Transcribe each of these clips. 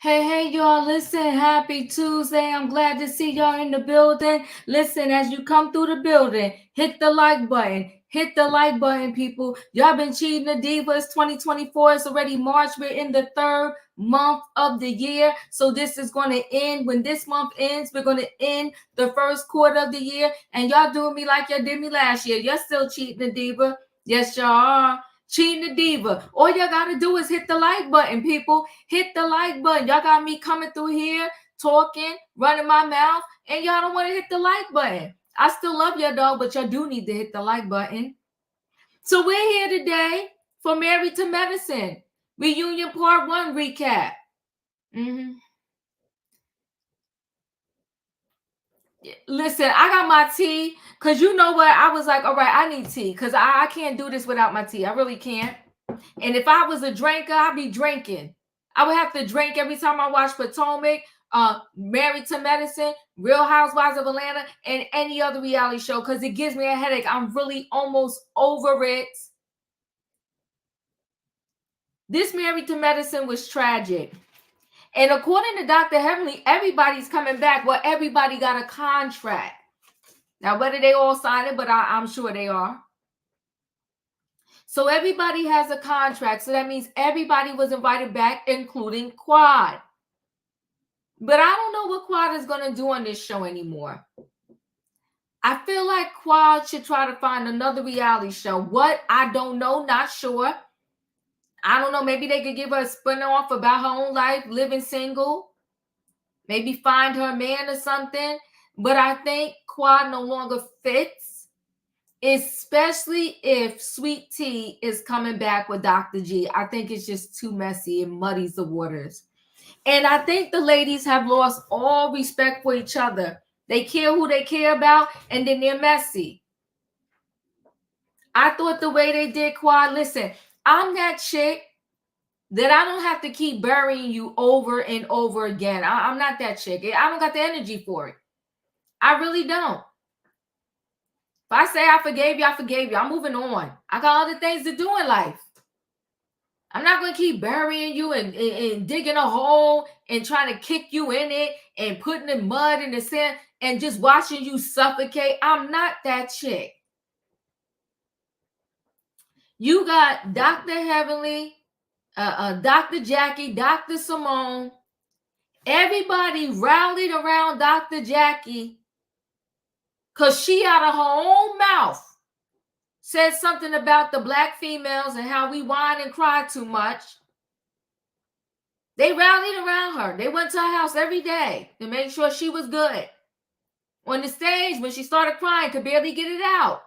Hey, y'all, listen, happy Tuesday. I'm glad to see y'all in the building. Listen, as you come through the building, hit the like button. Hit the like button, people. Y'all been cheating the divas 2024. It's already March. We're in the third month of the year. So this is going to end. When this month ends, we're going to end the first quarter of the year. And y'all doing me like y'all did me last year. Y'all still cheating the diva. Yes, y'all are. Cheating the diva. All y'all gotta do is hit the like button, people. Hit the like button. Y'all got me coming through here, talking, running my mouth, and y'all don't want to hit the like button. I still love y'all, dog, but y'all do need to hit the like button. So we're here today for Married to Medicine Reunion Part 1 recap. Listen, I got my tea because you know what? I was like, all right, I need tea because I can't do this without my tea. I really can't. And if I was a drinker, I'd be drinking. I would have to drink every time I watch Potomac, Married to Medicine, Real Housewives of Atlanta, and any other reality show because it gives me a headache. I'm really almost over it. This Married to Medicine was tragic. And according to Dr. Heavenly, everybody's coming back. Well, everybody got a contract. Now, whether they all sign it, but I'm sure they are. So everybody has a contract. So that means everybody was invited back, including Quad. But I don't know what Quad is going to do on this show anymore. I feel like Quad should try to find another reality show. What? I don't know. Not sure. I don't know. Maybe they could give her a spin-off about her own life, living single. Maybe find her man or something. But I think Quad no longer fits, especially if Sweet Tea is coming back with Dr. G. I think it's just too messy and muddies the waters. And I think the ladies have lost all respect for each other. They care who they care about, and then they're messy. I thought the way they did Quad, listen, I'm that chick that I don't have to keep burying you over and over again. I'm not that chick. I don't got the energy for it. I really don't. If I say I forgave you, I forgave you. I'm moving on. I got other things to do in life. I'm not going to keep burying you and digging a hole and trying to kick you in it and putting the mud in the sand and just watching you suffocate. I'm not that chick. You got Dr. Heavenly, Dr. Jackie, Dr. Simone. Everybody rallied around Dr. Jackie because she out of her own mouth said something about the Black females and how we whine and cry too much. They rallied around her. They went to her house every day to make sure she was good. On the stage, when she started crying, could barely get it out.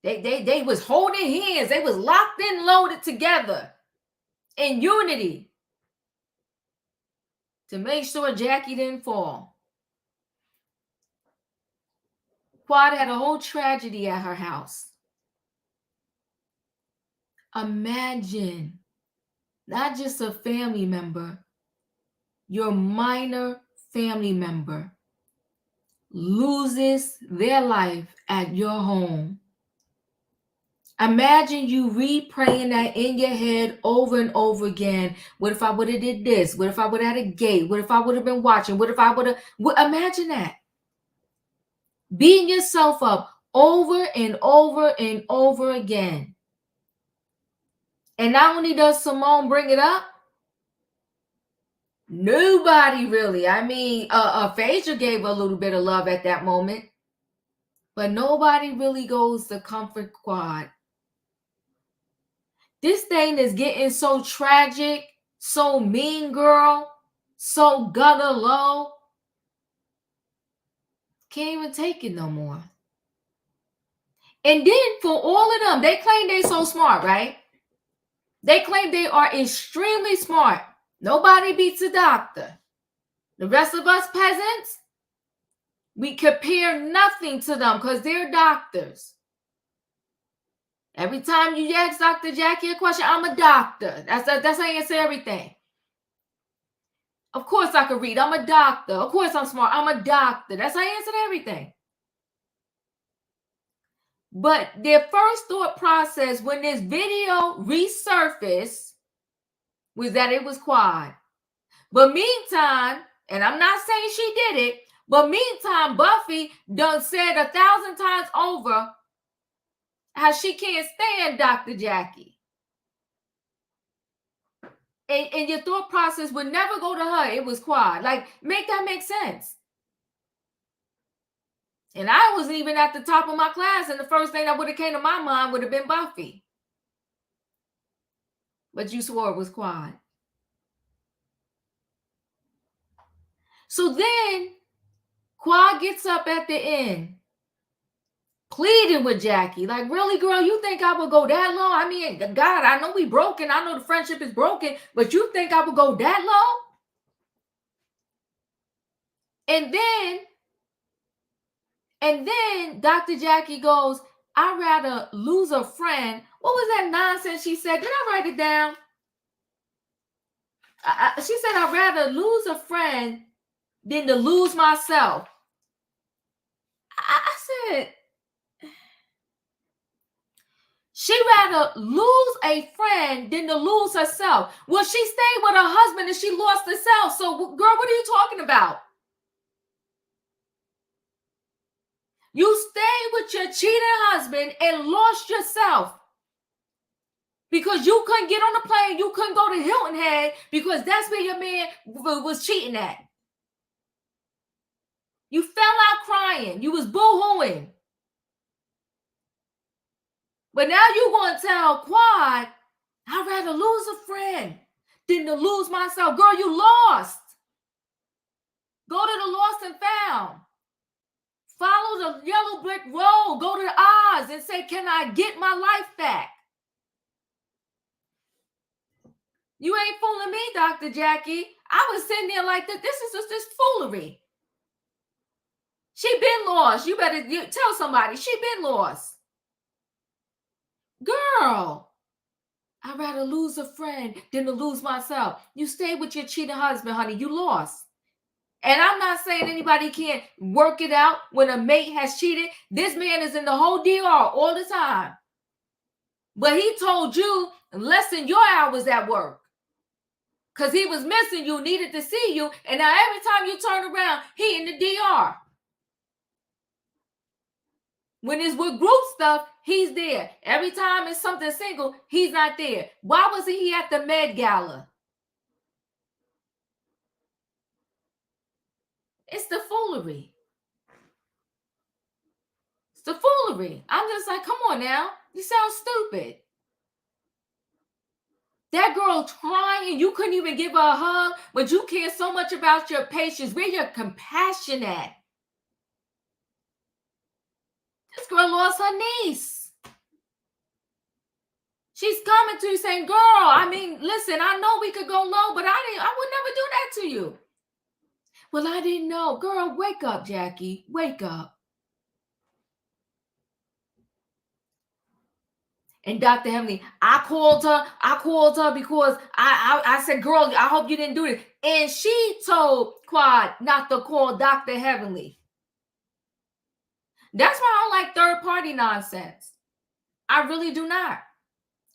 They was holding hands. They was locked and loaded together in unity to make sure Jackie didn't fall. Quad had a whole tragedy at her house. Imagine, not just a family member, your minor family member loses their life at your home. Imagine you replaying that in your head over and over again. What if I would have did this? What if I would have had a gate? What if I would have been watching? What if I would have... Imagine that. Beating yourself up over and over and over again. And not only does Simone bring it up, nobody really. I mean, Phaedra gave a little bit of love at that moment. But nobody really goes to comfort Quad. This thing is getting so tragic, so mean girl, so gutter low. Can't even take it no more. And then for all of them, they claim they're so smart, right? They claim they are extremely smart. Nobody beats a doctor. The rest of us peasants, we compare nothing to them because they're doctors. Every time you ask Dr. Jackie a question, I'm a doctor. That's how you answer everything. Of course I can read. I'm a doctor. Of course I'm smart. I'm a doctor. That's how I answered everything. But their first thought process when this video resurfaced was that it was quad. But meantime, and I'm not saying she did it, but meantime, Buffy done said 1,000 times over how she can't stand Dr. Jackie. And your thought process would never go to her. It was quad. Like, make that make sense. And I wasn't even at the top of my class, and the first thing that would have came to my mind would have been Buffy. But you swore it was quad. So then Quad gets up at the end, pleading with Jackie. Like, really, girl, you think I would go that low? I mean, God, I know we broken. I know the friendship is broken, but you think I would go that low? And then Dr. Jackie goes, I'd rather lose a friend. What was that nonsense she said? Did I write it down? She said, I'd rather lose a friend than to lose myself. I said, she'd rather lose a friend than to lose herself. Well, she stayed with her husband and she lost herself. So, girl, what are you talking about? You stayed with your cheating husband and lost yourself because you couldn't get on the plane. You couldn't go to Hilton Head because that's where your man was cheating at. You fell out crying. You was boo-hooing. But now you're going to tell Quad, I'd rather lose a friend than to lose myself. Girl, you lost. Go to the lost and found. Follow the yellow brick road. Go to Oz and say, can I get my life back? You ain't fooling me, Dr. Jackie. I was sitting there like, this is just this foolery. She been lost. You better tell somebody. She been lost. Girl, I'd rather lose a friend than to lose myself. You stayed with your cheating husband, honey. You lost. And I'm not saying anybody can't work it out when a mate has cheated. This man is in the whole DR all the time. But he told you lessen your hours at work. Because he was missing you, needed to see you. And now every time you turn around, he in the DR. When it's with group stuff, he's there. Every time it's something single, he's not there. Why wasn't he at the Med Gala? It's the foolery. It's the foolery. I'm just like, come on now. You sound stupid. That girl crying, you couldn't even give her a hug, but you care so much about your patients. Where your compassion at? This girl lost her niece. She's coming to you saying, girl, I mean, listen, I know we could go low, but I would never do that to you. Well, I didn't know. Girl, wake up, Jackie. Wake up. And Dr. Heavenly, I called her because I said, girl, I hope you didn't do this. And she told Quad not to call Dr. Heavenly. That's why I don't like third-party nonsense. I really do not.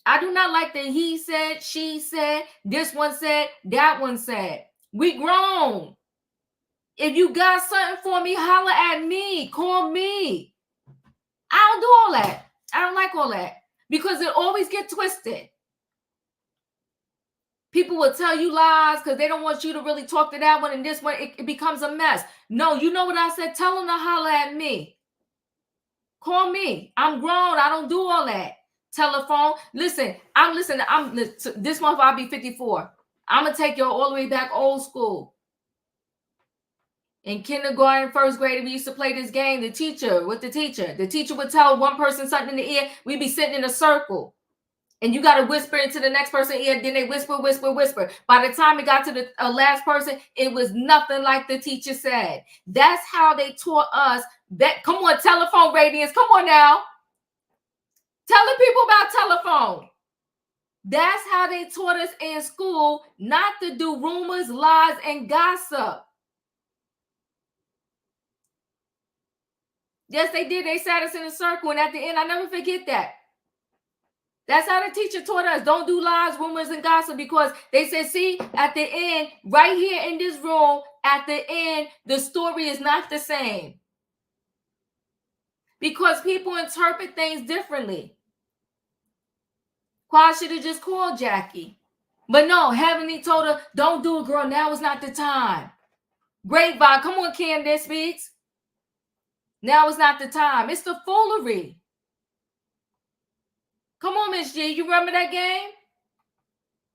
I do not like that he said, she said, this one said, that one said. We grown. If you got something for me, holler at me. Call me. I don't do all that. I don't like all that because it always gets twisted. People will tell you lies because they don't want you to really talk to that one and this one. It becomes a mess. No, you know what I said? Tell them to holler at me. Call me. I'm grown. I don't do all that. Telephone. Listen, this month I'll be 54. I'm going to take you all the way back old school. In kindergarten, first grade, we used to play this game, the teacher with the teacher. The teacher would tell one person something in the ear. We'd be sitting in a circle. And you got to whisper into the next person's ear. Then they whisper, whisper, whisper. By the time it got to the last person, it was nothing like the teacher said. That's how they taught us. That, come on, telephone radiance. Come on now. Telling people about telephone. That's how they taught us in school not to do rumors, lies, and gossip. Yes, they did. They sat us in a circle, and at the end, I never forget that. That's how the teacher taught us. Don't do lies, rumors, and gossip, because they said, see, at the end, right here in this room, at the end, the story is not the same. Because people interpret things differently. Quad should have just called Jackie. But no, Heavenly told her, don't do it, girl. Now is not the time. Grapevine, come on, Candace Speaks. Now is not the time. It's the foolery. Come on, Miss G. You remember that game?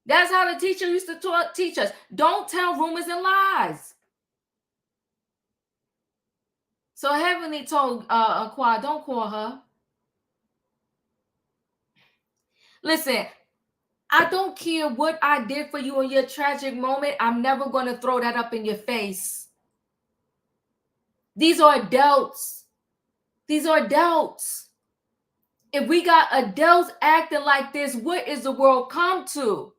That's how the teacher used to teach us. Don't tell rumors and lies. So Heavenly told Quad, don't call her. Listen, I don't care what I did for you in your tragic moment. I'm never going to throw that up in your face. These are adults. These are adults. If we got adults acting like this, what is the world come to?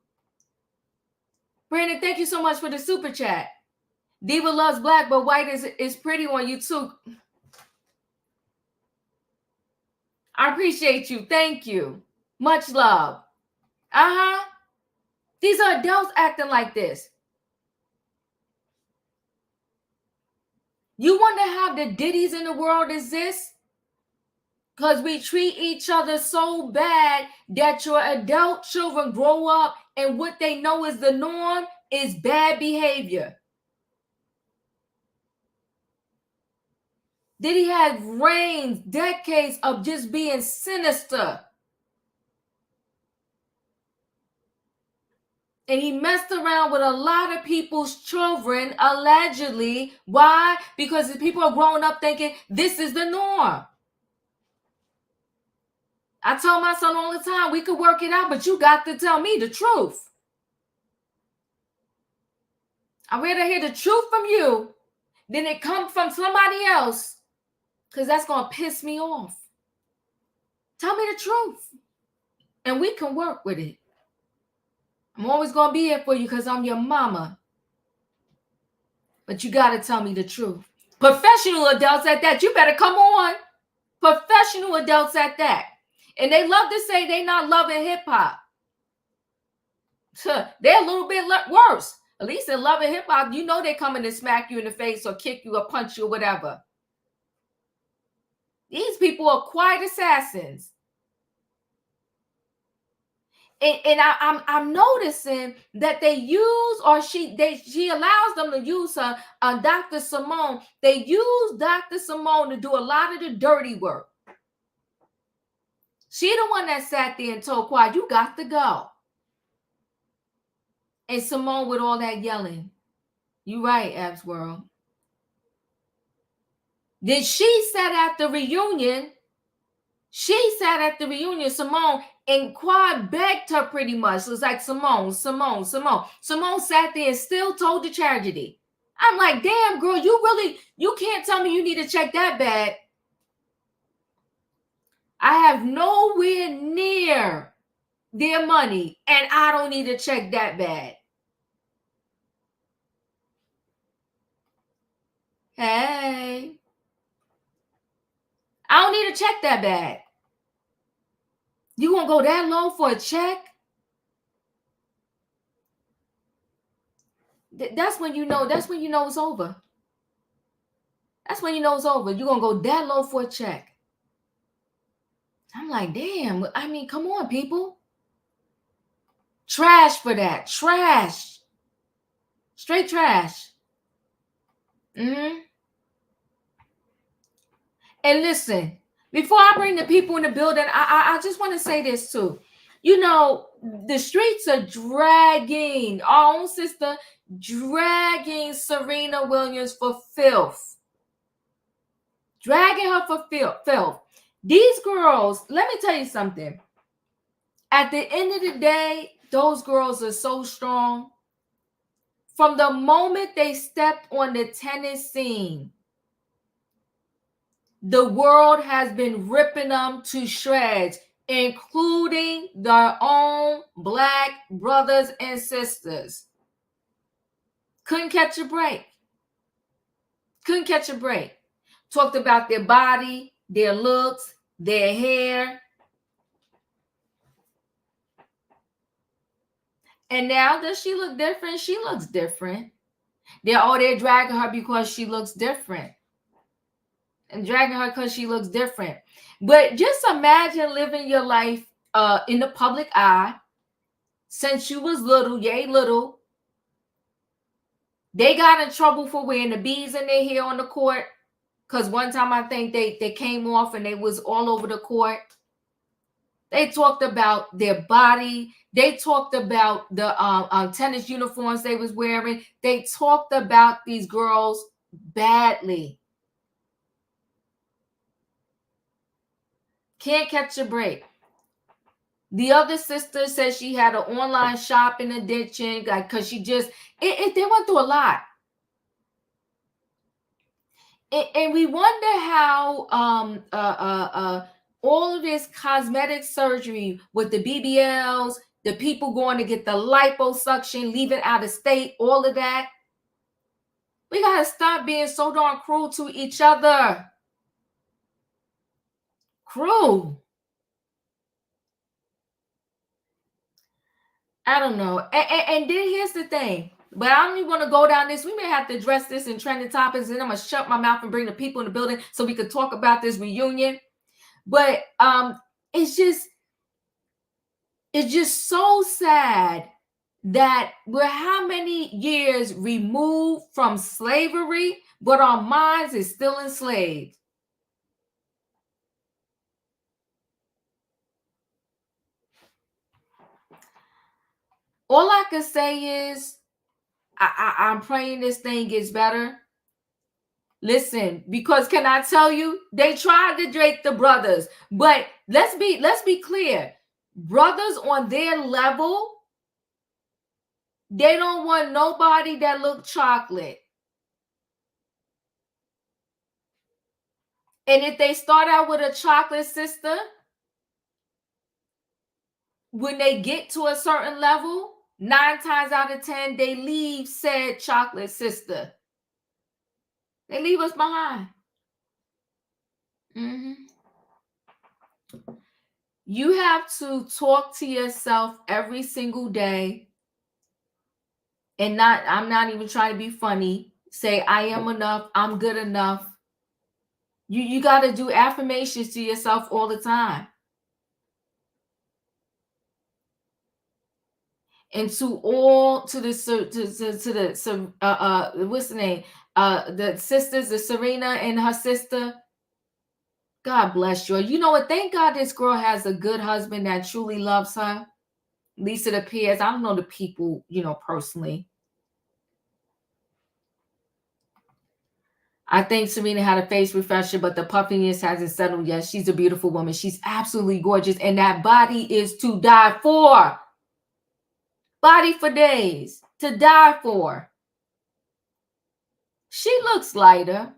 Brandon, thank you so much for the super chat. Diva loves black, but white is pretty on you too. I appreciate you. Thank you. Much love. These are adults acting like this. You wonder how the Diddies in the world exist? Because we treat each other so bad that your adult children grow up and what they know is the norm is bad behavior. Diddy had reigns, decades of just being sinister. And he messed around with a lot of people's children, allegedly. Why? Because the people are growing up thinking this is the norm. I tell my son all the time, we could work it out, but you got to tell me the truth. I'd rather hear the truth from you than it come from somebody else, because that's going to piss me off. Tell me the truth, and we can work with it. I'm always going to be here for you because I'm your mama. But you got to tell me the truth. Professional adults at that, you better come on. Professional adults at that. And they love to say they not loving hip-hop. They're a little bit worse. At least in loving hip-hop, you know they're coming to smack you in the face or kick you or punch you or whatever. These people are quiet assassins. And I'm noticing that they use, or she allows them to use her, Dr. Simone. They use Dr. Simone to do a lot of the dirty work. She the one that sat there and told Quad, you got to go. And Simone with all that yelling. You right, Abs World. Then she sat at the reunion. Simone, and Quad begged her pretty much. It was like, Simone. Simone sat there and still told the tragedy. I'm like, damn, girl, you can't tell me you need to check that bag. I have nowhere near their money, and I don't need to check that bag. Hey. I don't need to check that bag. You gonna go that low for a check? That's when you know it's over. That's when you know it's over. You're gonna go that low for a check. I'm like, damn. I mean, come on, people. Trash for that. Trash. Straight trash. And listen, before I bring the people in the building, I just want to say this too. You know, the streets are dragging our own sister, dragging Serena Williams for filth. Dragging her for filth. These girls, let me tell you something. At the end of the day, those girls are so strong. From the moment they stepped on the tennis scene, the world has been ripping them to shreds, including their own Black brothers and sisters. Couldn't catch a break. Talked about their body, their looks, their hair. And now does she look different? She looks different. They're dragging her because she looks different. And dragging her because she looks different. But just imagine living your life in the public eye since you was little, yay little. They got in trouble for wearing the beads in their hair on the court. Because one time I think they came off and they was all over the court. They talked about their body. They talked about the tennis uniforms they was wearing. They talked about these girls badly. Can't catch a break. The other sister said she had an online shopping addiction, like, because she just, they went through a lot. And we wonder how all of this cosmetic surgery with the BBLs, the people going to get the liposuction, leaving out of state, all of that. We got to stop being so darn cruel to each other. Cruel. I don't know. And then here's the thing. But I don't even want to go down this. We may have to address this in trending topics, and I'm going to shut my mouth and bring the people in the building so we could talk about this reunion. But it's just so sad that we're how many years removed from slavery, but our minds is still enslaved. All I can say is I'm praying this thing gets better. Listen, because can I tell you, they tried to Drake the brothers, but let's be clear. Brothers on their level, they don't want nobody that look chocolate. And if they start out with a chocolate sister, when they get to a certain level, 9 times out of 10, they leave said chocolate sister. They leave us behind. You have to talk to yourself every single day. And I'm not even trying to be funny. Say, I am enough. I'm good enough. You got to do affirmations to yourself all the time. And to what's the name? The sisters, the Serena and her sister. God bless you. You know what? Thank God this girl has a good husband that truly loves her. At least it appears. I don't know the people, personally. I think Serena had a face refresher, but the puffiness hasn't settled yet. She's a beautiful woman. She's absolutely gorgeous. And that body is to die for. Body for days. To die for. She looks lighter.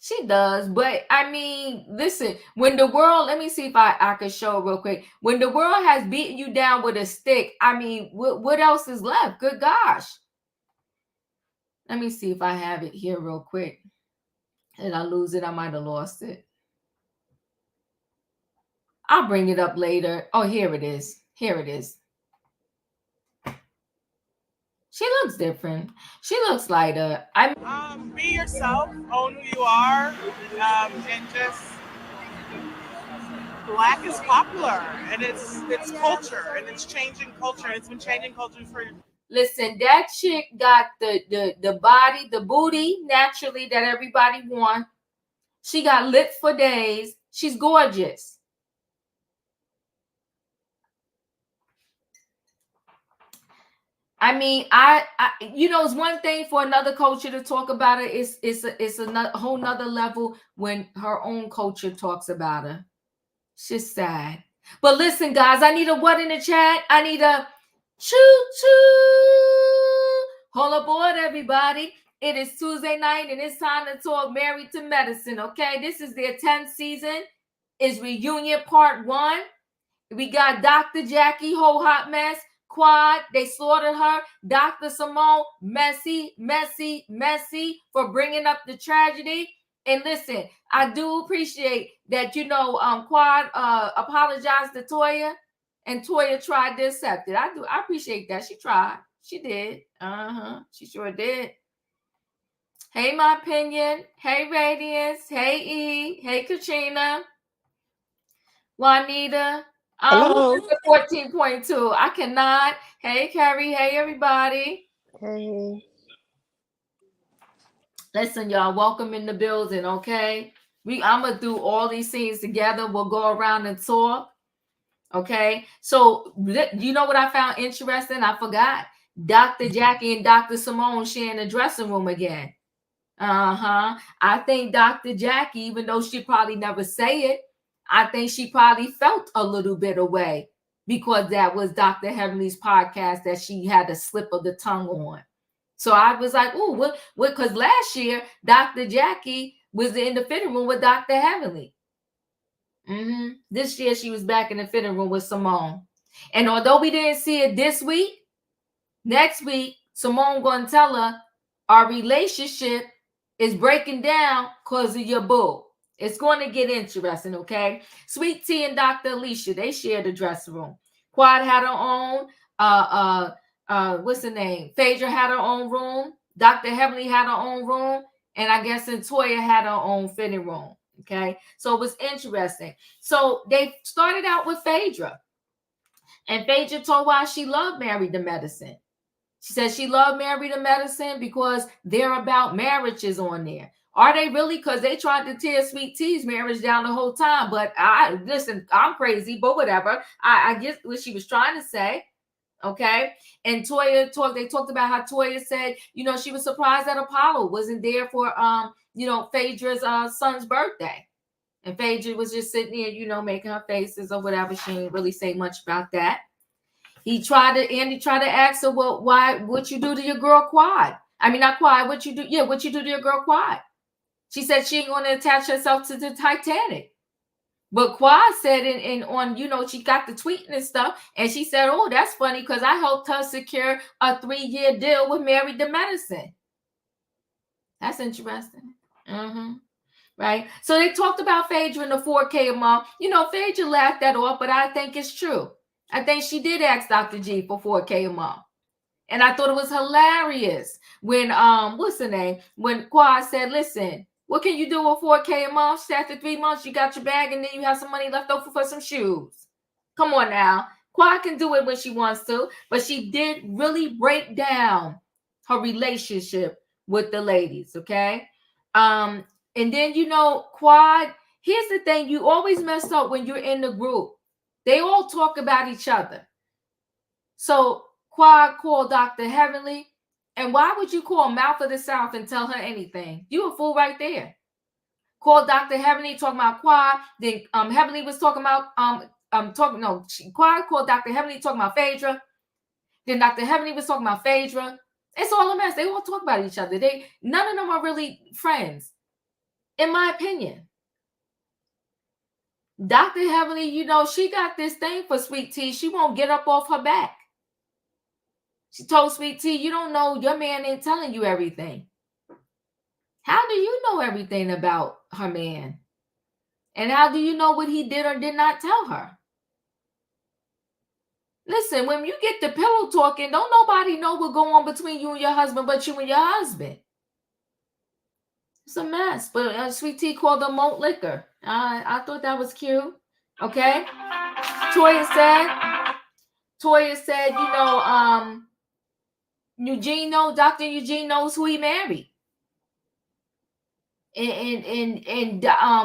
She does. But, I mean, listen. When the world, let me see if I can show it real quick. When the world has beaten you down with a stick, I mean, what else is left? Good gosh. Let me see if I have it here real quick. Did I lose it? I might have lost it. I'll bring it up later. Oh, here it is. Here it is. She looks different. She looks lighter. Be yourself. Own who you are. And just Black is popular, and it's culture, and it's changing culture. And it's been changing culture for. Listen, that chick got the body, the booty naturally that everybody wants. She got lips for days. She's gorgeous. I mean, it's one thing for another culture to talk about it. It's a whole nother level when her own culture talks about her. It's just sad. But listen, guys, I need a what in the chat? I need a choo-choo. Hold aboard, everybody. It is Tuesday night, and it's time to talk Married to Medicine, okay? This is their 10th season. It's reunion part 1. We got Dr. Jackie, whole hot mess. Quad, they slaughtered her. Dr. Simone, messy for bringing up the tragedy. And listen, I do appreciate that, Quad apologized to Toya And Toya tried to accept it. I appreciate that. She tried. She did. She sure did. Hey, my opinion. Hey, Radiance. Hey, E. Hey, Katrina. Juanita. Hello. 14.2. I cannot. Hey, Carrie. Hey, everybody. Hey. Listen, y'all. Welcome in the building, okay? I'm going to do all these things together. We'll go around and talk. Okay, so you know what I found interesting? I forgot. Dr. Jackie and Dr. Simone sharing the dressing room again. I think Dr. Jackie, even though she probably never say it, I think she probably felt a little bit away because that was Dr. Heavenly's podcast that she had a slip of the tongue on. So I was like, oh, what? Because last year, Dr. Jackie was in the fitting room with Dr. Heavenly. This year she was back in the fitting room with Simone. And although we didn't see it this week, next week, Simone going to tell her our relationship is breaking down because of your boo. It's going to get interesting, okay? Sweet Tea and Dr. Alicia, they shared the dressing room. Quad had her own, what's the name? Phaedra had her own room. Dr. Heavenly had her own room. And I guess Toya had her own fitting room. Okay, so it was interesting. So they started out with Phaedra, and Phaedra told why she loved Married to Medicine. She said she loved Married to Medicine because they're about marriages on there. Are they really? Because they tried to tear Sweet Tea's marriage down the whole time. But listen, I'm crazy, but whatever. I get what she was trying to say. Okay, and Toya they talked about how Toya said, she was surprised that Apollo wasn't there for Phaedra's son's birthday. And Phaedra was just sitting there, making her faces or whatever. She didn't really say much about that. Andy tried to ask her, well, what you do to your girl Quad? I mean, not Quad, what you do to your girl Quad? She said she ain't going to attach herself to the Titanic. But Quad said she got the tweeting and stuff, and she said, oh, that's funny because I helped her secure a 3-year deal with Married to Medicine. That's interesting. Right? So they talked about Phaedra in the 4K a month. Phaedra laughed that off, but I think it's true. I think she did ask Dr. G for 4K a month. And I thought it was hilarious when, what's the name? When Quad said, listen, what can you do with 4K a month? After 3 months, you got your bag and then you have some money left over for some shoes. Come on now. Quad can do it when she wants to, but she did really break down her relationship with the ladies, okay? And then, Quad, here's the thing. You always mess up when you're in the group. They all talk about each other. So Quad called Dr. Heavenly. And why would you call Mouth of the South and tell her anything? You a fool right there. Called Dr. Heavenly talking about Quad. Then Heavenly was talking about Quad called Dr. Heavenly talking about Phaedra. Then Dr. Heavenly was talking about Phaedra. It's all a mess. They all talk about each other. None of them are really friends, in my opinion. Dr. Heavenly, she got this thing for Sweet Tea. She won't get up off her back. She told Sweet Tea, you don't know, your man ain't telling you everything. How do you know everything about her man? And how do you know what he did or did not tell her? Listen, when you get the pillow talking, don't nobody know what go on between you and your husband but you and your husband. It's a mess. But Sweet Tea called them malt liquor. I thought that was cute. Okay. Toya said, Dr. Eugene knows who he married. And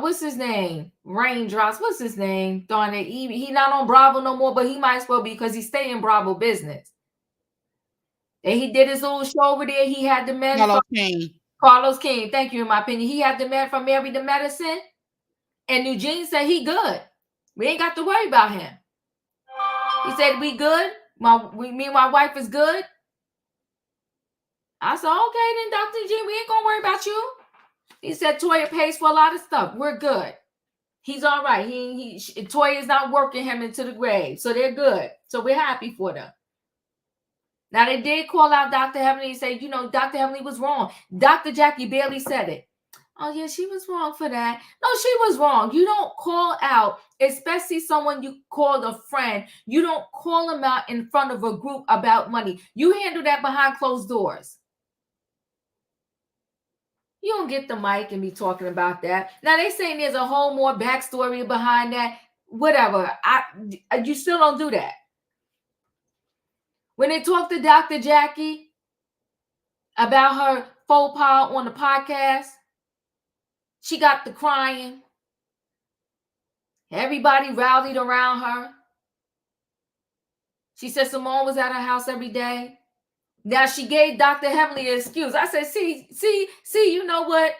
what's his name? Raindrops. What's his name? Darn it. He not on Bravo no more, but he might as well be because he stay in Bravo business. And he did his little show over there. He had the men Carlos King. Thank you, in my opinion. He had the man from Married to Medicine. And Eugene said he good. We ain't got to worry about him. He said, we good. Me and my wife is good. I said, okay, then, Dr. Eugene, we ain't going to worry about you. He said, Toya pays for a lot of stuff. We're good. He's all right. Toya is not working him into the grave. So they're good. So we're happy for them. Now, they did call out Dr. Heavenly and say, Dr. Heavenly was wrong. Dr. Jackie barely said it. Oh, yeah, she was wrong for that. No, she was wrong. You don't call out, especially someone you called a friend. You don't call them out in front of a group about money. You handle that behind closed doors. You don't get the mic and be talking about that. Now, they saying there's a whole more backstory behind that. Whatever. You still don't do that. When they talk to Dr. Jackie about her faux pas on the podcast, she got the crying. Everybody rallied around her. She said Simone was at her house every day. Now she gave Dr. Heavenly an excuse. I said, see, you know what?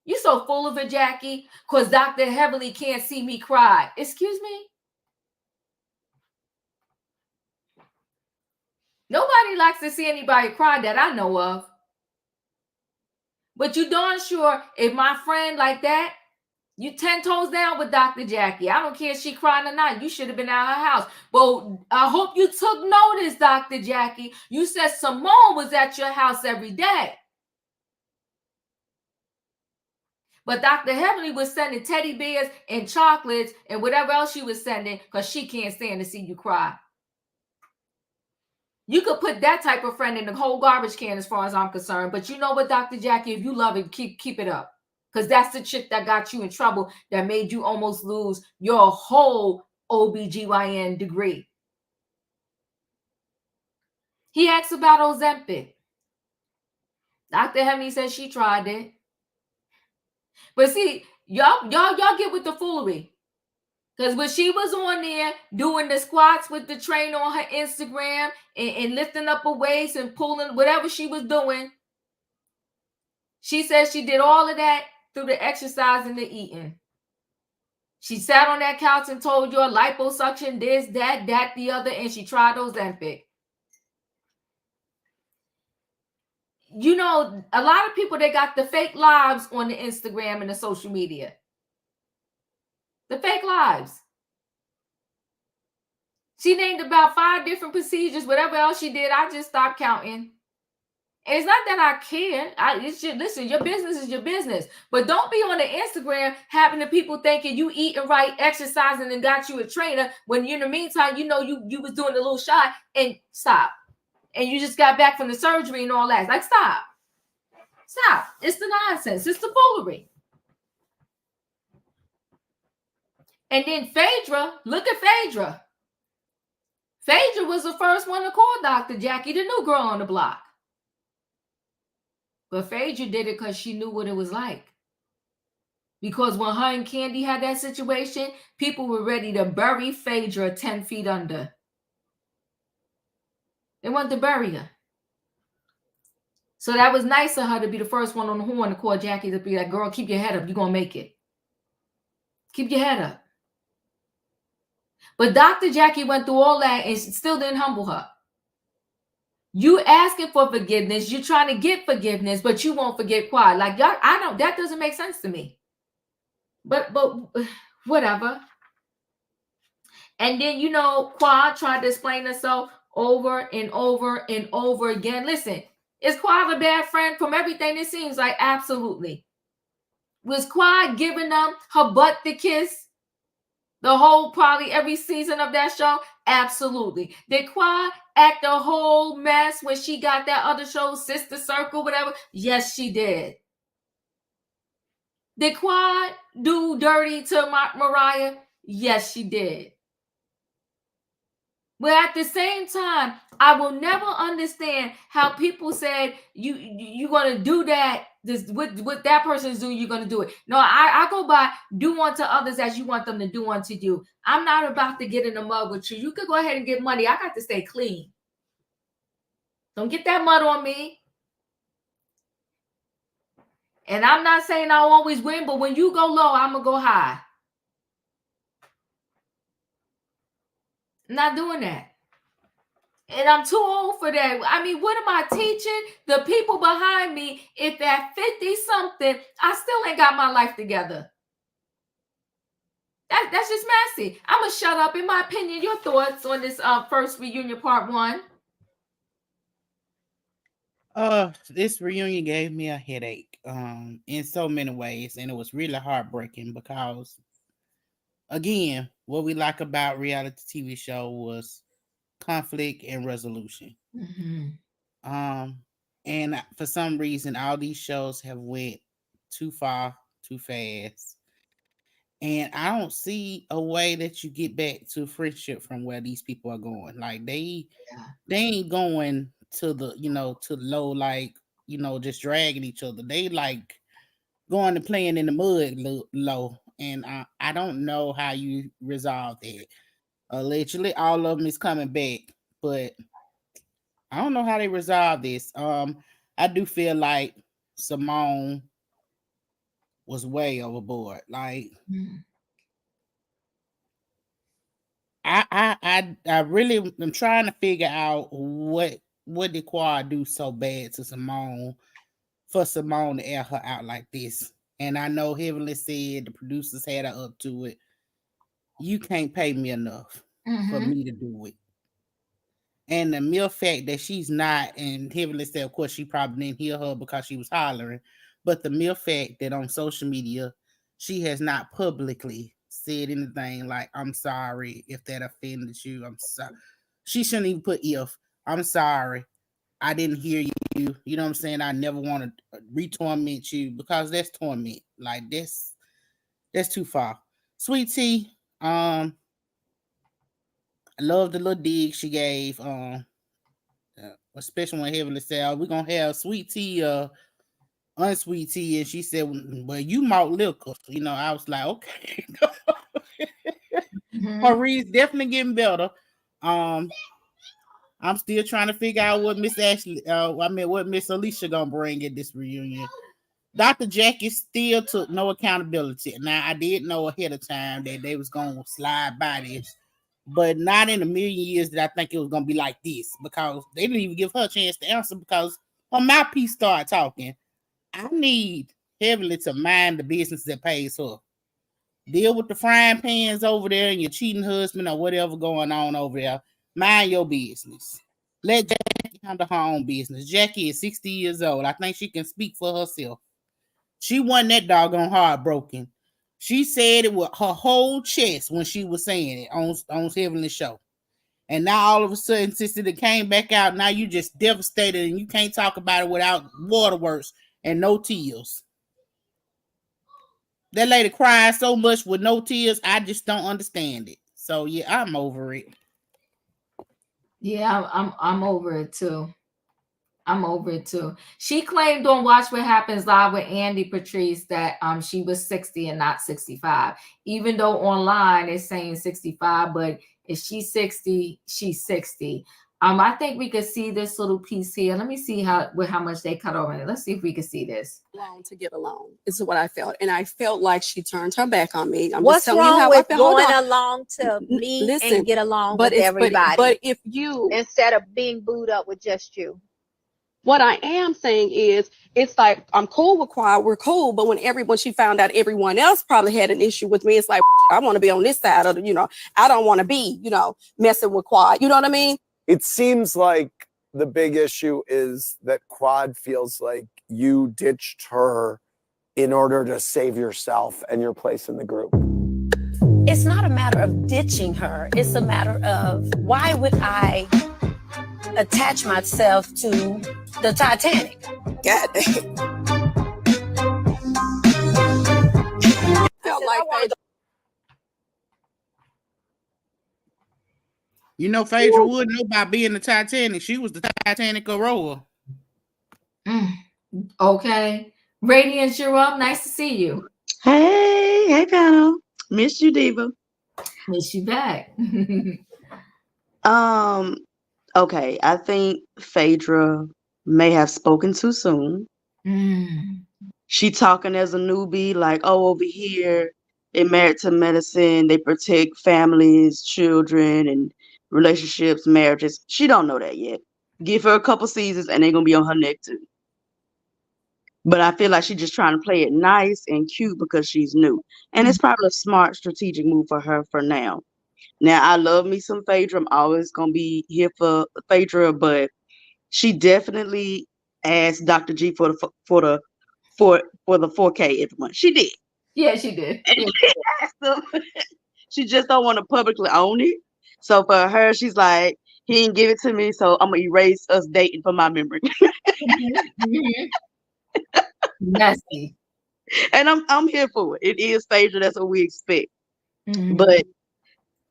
You so full of it, Jackie, because Dr. Heavenly can't see me cry. Excuse me? Nobody likes to see anybody cry that I know of. But you darn sure if my friend like that, you 10 toes down with Dr. Jackie. I don't care if she crying or not. You should have been at her house. Well, I hope you took notice, Dr. Jackie. You said Simone was at your house every day. But Dr. Heavenly was sending teddy bears and chocolates and whatever else she was sending because she can't stand to see you cry. You could put that type of friend in the whole garbage can as far as I'm concerned. But you know what, Dr. Jackie, if you love it, keep it up. Because that's the chick that got you in trouble, that made you almost lose your whole OBGYN degree. He asked about Ozempic. Dr. Heavenly said she tried it. But see, y'all get with the foolery. Because when she was on there doing the squats with the trainer on her Instagram and lifting up her waist and pulling whatever she was doing, she said she did all of that through the exercise and the eating. She sat on that couch and told you liposuction, this, that, the other, and she tried Ozempic. You know, a lot of people, they got the fake lives on the Instagram and the social media. The fake lives. She named about 5 different procedures, whatever else she did. I just stopped counting. And it's not that I care. Listen, your business is your business. But don't be on the Instagram having the people thinking you eating right, exercising, and got you a trainer when in the meantime, you know, you was doing a little shot and stop. And you just got back from the surgery and all that. Like, stop. Stop. It's the nonsense. It's the foolery. And then Phaedra, look at Phaedra. Phaedra was the first one to call Dr. Jackie the new girl on the block. But Phaedra did it because she knew what it was like. Because when her and Candy had that situation, people were ready to bury Phaedra 10 feet under. They wanted to bury her. So that was nice of her to be the first one on the horn to call Jackie to be like, girl, keep your head up. You're going to make it. Keep your head up. But Dr. Jackie went through all that and still didn't humble her. You asking for forgiveness, you're trying to get forgiveness, but you won't forget Quad. Like, y'all, I know that doesn't make sense to me. But whatever. And then, you know, Quad tried to explain herself over and over and over again. Listen, is Quad a bad friend? From everything it seems like, absolutely. Was Quad giving them her butt to kiss the whole, probably every season of that show? Absolutely. Did Quad act a whole mess when she got that other show, Sister Circle, whatever? Yes, she did. Did Quad do dirty to Mariah? Yes, she did. But at the same time, I will never understand how people said you're going to do that. This what that person's doing, you're going to do it. No, I go by do unto others as you want them to do unto you. I'm not about to get in the mud with you. You could go ahead and get money. I got to stay clean. Don't get that mud on me. And I'm not saying I'll always win, but when you go low, I'm going to go high. I'm not doing that. And I'm too old for that. I mean, what am I teaching the people behind me? If at 50-something, I still ain't got my life together. That's just messy. I'm going to shut up. In my opinion, your thoughts on this first reunion part 1? This reunion gave me a headache, in so many ways, and it was really heartbreaking because, again, what we like about reality TV show was conflict and resolution. Mm-hmm. Um, and for some reason, all these shows have went too far, too fast, and I don't see a way that you get back to friendship from where these people are going. Like Yeah. they ain't going to the to low, like just dragging each other. They like going and playing in the mud low, and I don't know how you resolve that. Allegedly, all of them is coming back, but I don't know how they resolve this. I do feel like Simone was way overboard. Like Mm. I really am trying to figure out what did Quad do so bad to Simone for Simone to air her out like this. And I know Heavenly said the producers had her up to it. You can't pay me enough for Mm-hmm. me to do it. And the mere fact that she's not, and Heavenly said, of course, she probably didn't hear her because she was hollering. But the mere fact that on social media, she has not publicly said anything like, I'm sorry if that offended you. I'm sorry. She shouldn't even put if. I'm sorry. I didn't hear you. You know what I'm saying? I never want to re-torment you because that's torment. Like that's too far. Sweet Tea, I love the little dig she gave. Especially when Heavenly said, "Oh, we're gonna have sweet tea, unsweet tea," and she said, "Well, you malt liquor." I was like, "Okay." Mm-hmm. Marie's definitely getting better. Um, I'm still trying to figure out what Miss Ashley, what Miss Alicia gonna bring at this reunion. Dr. Jackie still took no accountability. Now I did know ahead of time that they was gonna slide by this, but not in a million years did I think it was gonna be like this because they didn't even give her a chance to answer because her mouthpiece started talking. I need Heavenly to mind the business that pays her. Deal with the frying pans over there and your cheating husband or whatever going on over there. Mind your business. Let Jackie handle her own business. Jackie is 60 years old. I think she can speak for herself. She wasn't that doggone heartbroken. She said it with her whole chest when she was saying it on Heavenly Show. And now all of a sudden, since it came back out, now you just devastated and you can't talk about it without waterworks and no tears. That lady crying so much with no tears, I just don't understand it. So yeah, I'm over it. Yeah, I'm over it too. I'm over it too. She claimed on Watch What Happens Live with Andy Patrice that she was 60 and not 65. Even though online it's saying 65, but if she's 60, she's 60. I think we could see this little piece here. Let me see how much they cut over it. Let's see if we can see this. Alone to get along is what I felt, and I felt like she turned her back on me. What's wrong with going Hold on. along to meet Listen, and get along but with everybody but if you instead of being booed up with just you? what I am saying is, it's like I'm cool with Quad, we're cool, but when she found out everyone else probably had an issue with me, it's like I want to be on this side of I don't want to be messing with Quad. You know what I mean? It seems like the big issue is that Quad feels like you ditched her in order to save yourself and your place in the group. It's not a matter of ditching her. It's a matter of why would I attach myself to the Titanic? God damn. Felt like Phaedra wouldn't know about being the Titanic. She was the Titanic rower. Okay. Radiance, you're up. Nice to see you. Hey, panel. Miss you, Diva. Miss you back. Okay, I think Phaedra may have spoken too soon. She talking as a newbie, like, oh, over here, they married to medicine, they protect families, children, and relationships, marriages. She don't know that yet. Give her a couple seasons and they're gonna be on her neck too. But I feel like she's just trying to play it nice and cute because she's new. And it's probably a smart strategic move for her for now. Now, I love me some Phaedra. I'm always going to be here for Phaedra, but she definitely ask Dr. G for the 4K every month. She did. Yeah, she did. And she asked them. She just don't want to publicly own it. So for her, she's like, he didn't give it to me, so I'm gonna erase us dating from my memory. Messy. And I'm here for it. It is Phaedra. That's what we expect. Mhm. But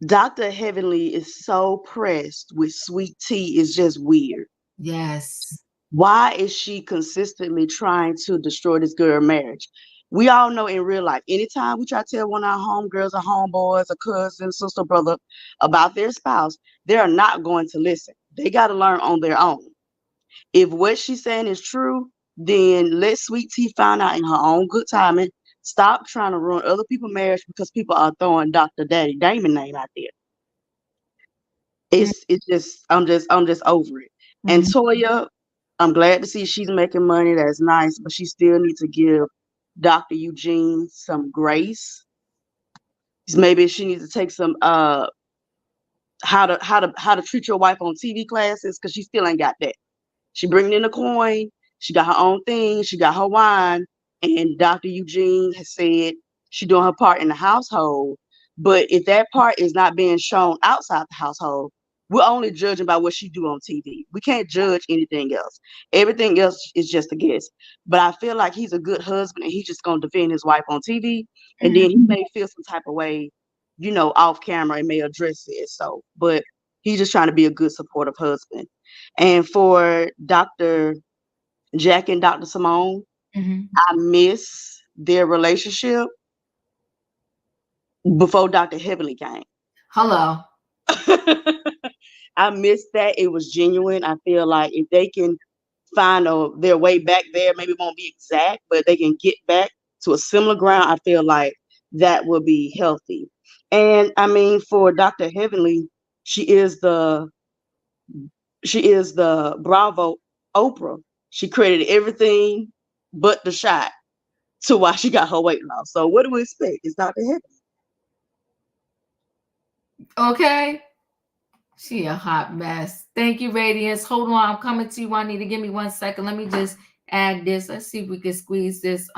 Dr. Heavenly is so pressed with Sweet Tea. It's just weird. Yes. Why is she consistently trying to destroy this girl marriage? We all know in real life, anytime we try to tell one of our homegirls or homeboys or cousin, sister, brother about their spouse, they are not going to listen. They got to learn on their own. If what she's saying is true, then let Sweet Tea find out in her own good timing. Stop trying to ruin other people's marriage because people are throwing Dr. Daddy Damon name out there. It's just I'm just over it. And Toya, I'm glad to see she's making money. That's nice, but she still needs to give Dr. Eugene some grace. Maybe she needs to take some how to treat your wife on TV classes because she still ain't got that. She bringing in a coin. She got her own thing. She got her wine. And Dr. Eugene has said she doing her part in the household. But if that part is not being shown outside the household, we're only judging by what she do on TV. We can't judge anything else. Everything else is just a guess. But I feel like he's a good husband and he's just going to defend his wife on TV. And then he may feel some type of way, off camera and may address it. So, but he's just trying to be a good supportive husband. And for Dr. Jack and Dr. Simone, I miss their relationship before Dr. Heavenly came. Hello. I miss that. It was genuine. I feel like if they can find their way back there, maybe it won't be exact, but they can get back to a similar ground, I feel like that will be healthy. And I mean, for Dr. Heavenly, she is the Bravo Oprah. She credited everything but the shot to why she got her weight loss. So what do we expect? It's Dr. Heavenly. Okay. She a hot mess. Thank you, Radiance. Hold on. I'm coming to you. I need to give me 1 second. Let me just add this. Let's see if we can squeeze this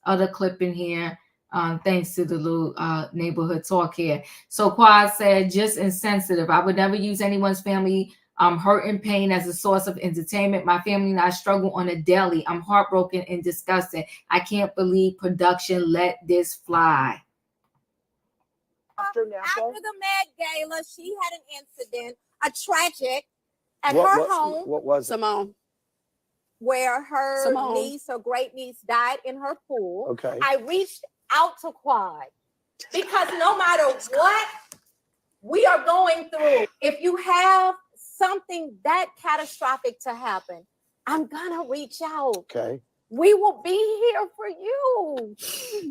other clip in here. Thanks to the little neighborhood talk here. So Quad said, just insensitive. I would never use anyone's family hurt and pain as a source of entertainment. My family and I struggle on a daily. I'm heartbroken and disgusted. I can't believe production let this fly. After the Met Gala, she had an incident, a tragic, at her home. What was it? Simone. Where her Simone. niece or great niece died in her pool. Okay. I reached out to Quad because no matter what we are going through, if you have something that catastrophic to happen, I'm gonna reach out. Okay. We will be here for you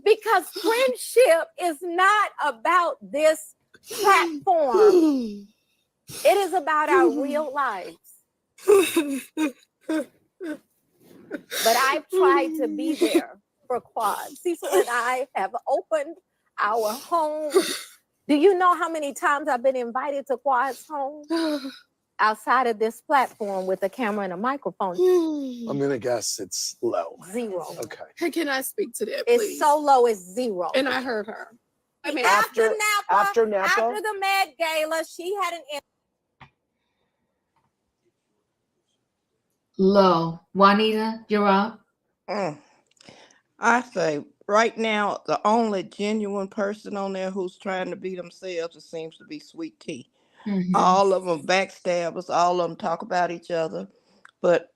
because friendship is not about this platform. It is about our real lives. But I've tried to be there for Quad. Cecil and I have opened our home. Do you know how many times I've been invited to Quad's home? Outside of this platform with a camera and a microphone. I'm going to guess it's low. 0. Okay. Can I speak to that, please? It's so low, it's 0. And I heard her. I mean, after Napa? After the Met Gala, she had an Low. Juanita, you're up. I say right now, the only genuine person on there who's trying to be themselves, it seems to be Sweet Tea. All of them backstabbers. All of them talk about each other. But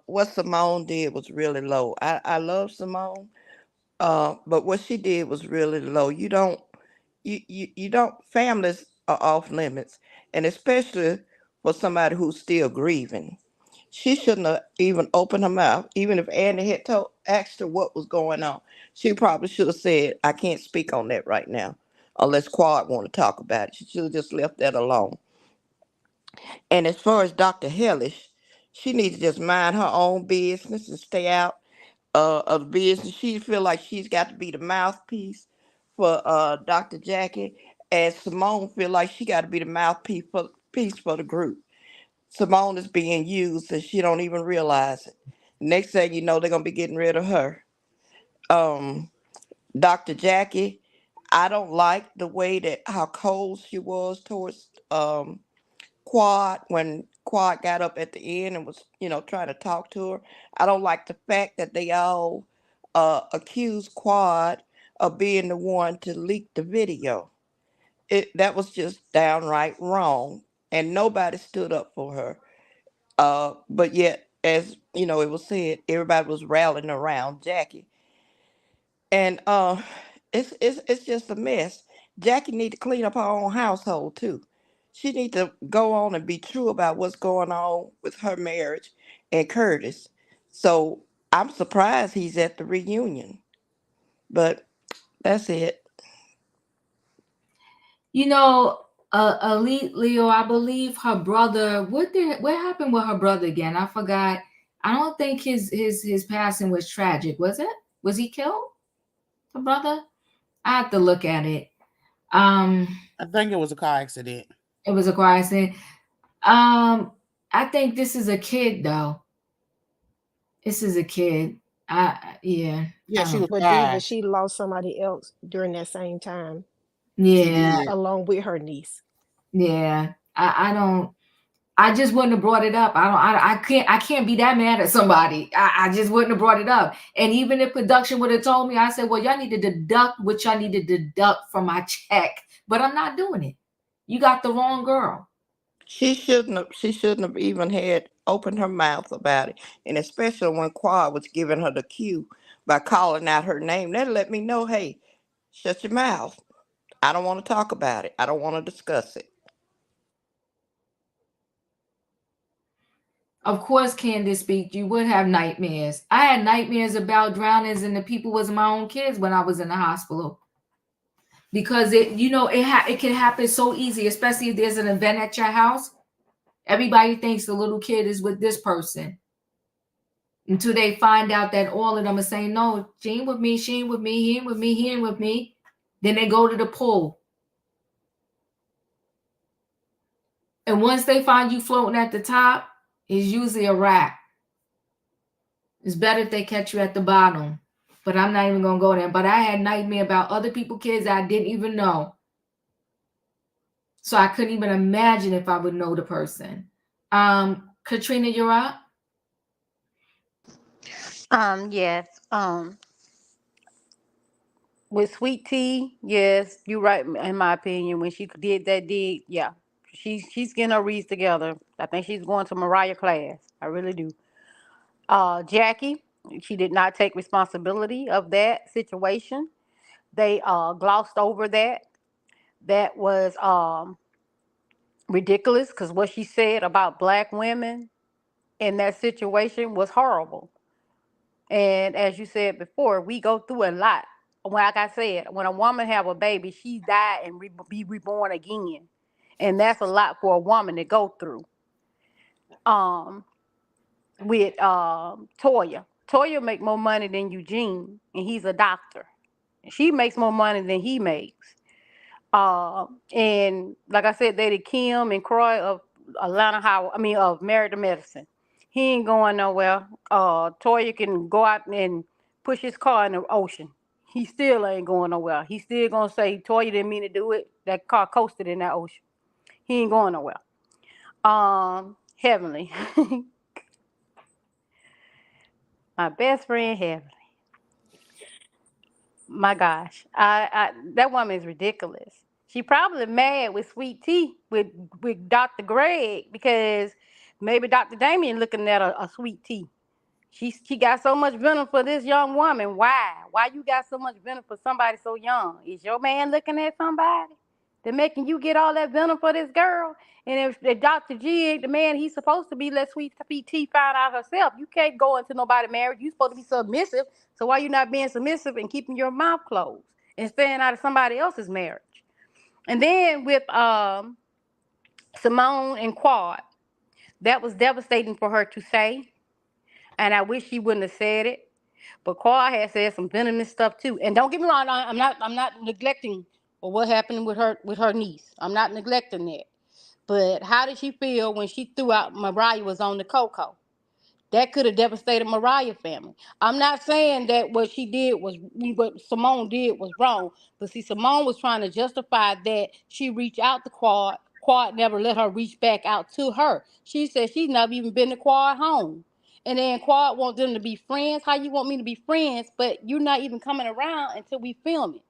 what Simone did was really low. I love Simone, but what she did was really low. You don't. Families are off limits, and especially for somebody who's still grieving. She shouldn't have even opened her mouth. Even if Andy had asked her what was going on, she probably should have said, "I can't speak on that right now, unless Quad want to talk about it." She should have just left that alone. And as far as Dr. Hellish, she needs to just mind her own business and stay out of the business. She feel like she's got to be the mouthpiece for Dr. Jackie, and Simone feel like she got to be the mouthpiece for the group. Simone is being used and she don't even realize it. Next thing you know, they're gonna be getting rid of her. Dr. Jackie, I don't like the way that how cold she was towards Quad when Quad got up at the end and was, trying to talk to her. I don't like the fact that they all accused Quad of being the one to leak the video. That was just downright wrong, and nobody stood up for her. But yet, as it was said, everybody was rallying around Jackie, and it's just a mess. Jackie need to clean up her own household too. She need to go on and be true about what's going on with her marriage and Curtis. So I'm surprised he's at the reunion, but that's it. Elite Leo, I believe her brother. What happened with her brother again? I forgot. I don't think his passing was tragic, was it? Was he killed? The brother? I have to look at it. I think it was a car accident. It was a car accident. I think this is a kid though. This is a kid. Yeah. She was But Diva, she lost somebody else during that same time. Yeah. Along with her niece. Yeah. I just wouldn't have brought it up. I can't be that mad at somebody. I just wouldn't have brought it up. And even if production would have told me, I said, well, y'all need to deduct what y'all need to deduct from my check. But I'm not doing it. You got the wrong girl. She shouldn't have even had opened her mouth about it. And especially when Quad was giving her the cue by calling out her name. That let me know, hey, shut your mouth. I don't want to talk about it. I don't want to discuss it. Of course, Candace speak, you would have nightmares. I had nightmares about drownings and the people was my own kids when I was in the hospital. Because it can happen so easy, especially if there's an event at your house. Everybody thinks the little kid is with this person. Until they find out that all of them are saying, no, she ain't with me, she ain't with me, he ain't with me, he ain't with me. Then they go to the pool. And once they find you floating at the top, it's usually a wrap. It's better if they catch you at the bottom. But I'm not even going to go there. But I had nightmare about other people's kids that I didn't even know. So I couldn't even imagine if I would know the person. Katrina, you're up? Yes. With Sweet Tea, yes, you're right. In my opinion, when she did that deed, yeah, she's getting her reads together. I think she's going to Mariah class. I really do. Jackie, she did not take responsibility of that situation. They glossed over that. That was ridiculous because what she said about black women in that situation was horrible. And as you said before, we go through a lot. Like I said, when a woman have a baby, she die and be reborn again, and that's a lot for a woman to go through. With Toya make more money than Eugene, and he's a doctor. She makes more money than he makes. And like I said, they the Kim and Croy of of Married to Medicine. He ain't going nowhere. Toya can go out and push his car in the ocean. He still ain't going nowhere. He still gonna say Toya didn't mean to do it. That car coasted in that ocean. He ain't going nowhere. Heavenly. My best friend Heavenly. My gosh, I that woman is ridiculous. She probably mad with Sweet Tea with Dr. Greg because maybe Dr. Damien looking at a Sweet Tea. She got so much venom for this young woman. Why? Why you got so much venom for somebody so young? Is your man looking at somebody? They're making you get all that venom for this girl. And if Dr. G, the man he's supposed to be, let Sweet Tea find out herself. You can't go into nobody's marriage. You're supposed to be submissive. So why you not being submissive and keeping your mouth closed and staying out of somebody else's marriage? And then with Simone and Quad, that was devastating for her to say. And I wish she wouldn't have said it. But Quad had said some venomous stuff too. And don't get me wrong, I'm not neglecting what happened with her niece. I'm not neglecting that. But how did she feel when she threw out Mariah was on the cocoa? That could have devastated Mariah's family. I'm not saying that what Simone did was wrong, but see, Simone was trying to justify that she reached out to Quad. Quad never let her reach back out to her. She said she's never even been to Quad home. And then Quad wants them to be friends. How you want me to be friends, but you're not even coming around until we film it?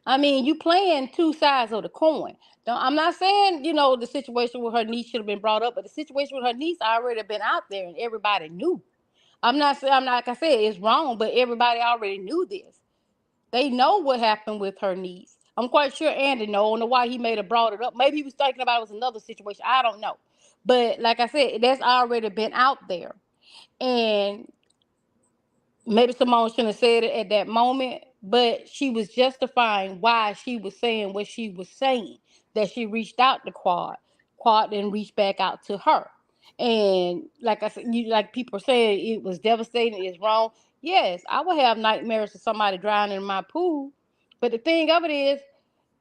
I mean, you playing two sides of the coin. I'm not saying, the situation with her niece should have been brought up, but the situation with her niece already been out there and everybody knew. I'm not like I said, it's wrong, but everybody already knew this. They know what happened with her niece. I'm quite sure Andy know. I don't know why he may have brought it up. Maybe he was thinking about it was another situation. I don't know. But like I said, that's already been out there. And maybe Simone shouldn't have said it at that moment, but she was justifying why she was saying what she was saying, that she reached out to Quad. Quad didn't reach back out to her. And like I said, like people are saying, it was devastating, it's wrong. Yes, I would have nightmares of somebody drowning in my pool. But the thing of it is,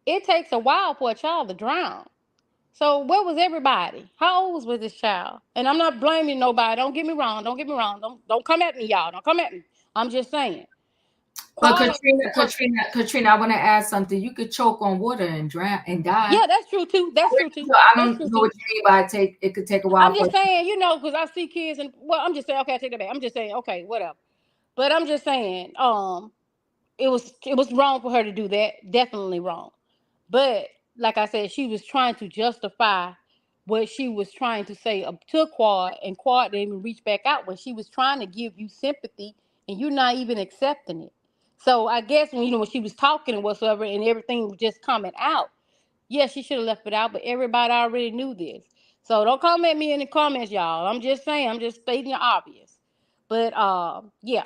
it takes a while for a child to drown. So where was everybody? How old was this child? And I'm not blaming nobody. Don't get me wrong. Don't come at me, y'all. Don't come at me. I'm just saying. But Katrina, I want to add something. You could choke on water and drown and die. Yeah, that's true too. I don't know what you mean by it could take a while. I'm just saying, because I see kids and I'm just saying, okay, I take that back. I'm just saying, okay, whatever. But I'm just saying, it was wrong for her to do that. Definitely wrong. But like I said, she was trying to justify what she was trying to say to Quad, and Quad didn't even reach back out when she was trying to give you sympathy, and you're not even accepting it. So I guess when she was talking and whatsoever, and everything was just coming out, yes, she should have left it out, but everybody already knew this. So don't come at me in the comments, y'all. I'm just saying, I'm just stating the obvious. But yeah.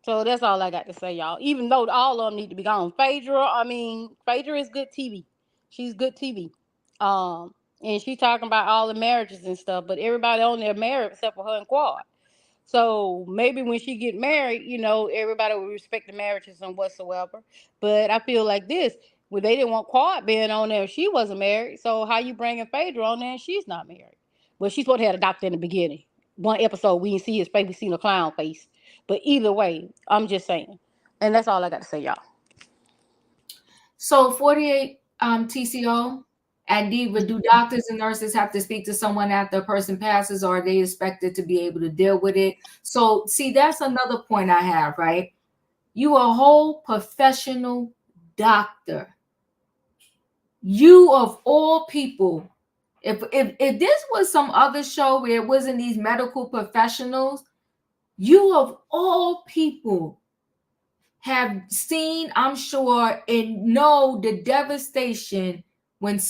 So that's all I got to say, y'all. Even though all of them need to be gone. Phaedra is good TV. She's good TV. And she talking about all the marriages and stuff, but everybody on there married except for her and Quad. So maybe when she get married, everybody will respect the marriages and whatsoever. But I feel like this, well, they didn't want Quad being on there if she wasn't married. So how you bringing Phaedra on there and she's not married? Well, she's supposed to have a doctor in the beginning. One episode, we didn't see his face, we seen a clown face. But either way, I'm just saying. And that's all I got to say, y'all. So 48 TCO and Diva, do doctors and nurses have to speak to someone after a person passes, or are they expected to be able to deal with it? So see, that's another point I have, right? You a whole professional doctor. You of all people, if this was some other show where it wasn't these medical professionals, you of all people have seen, I'm sure, and know the devastation when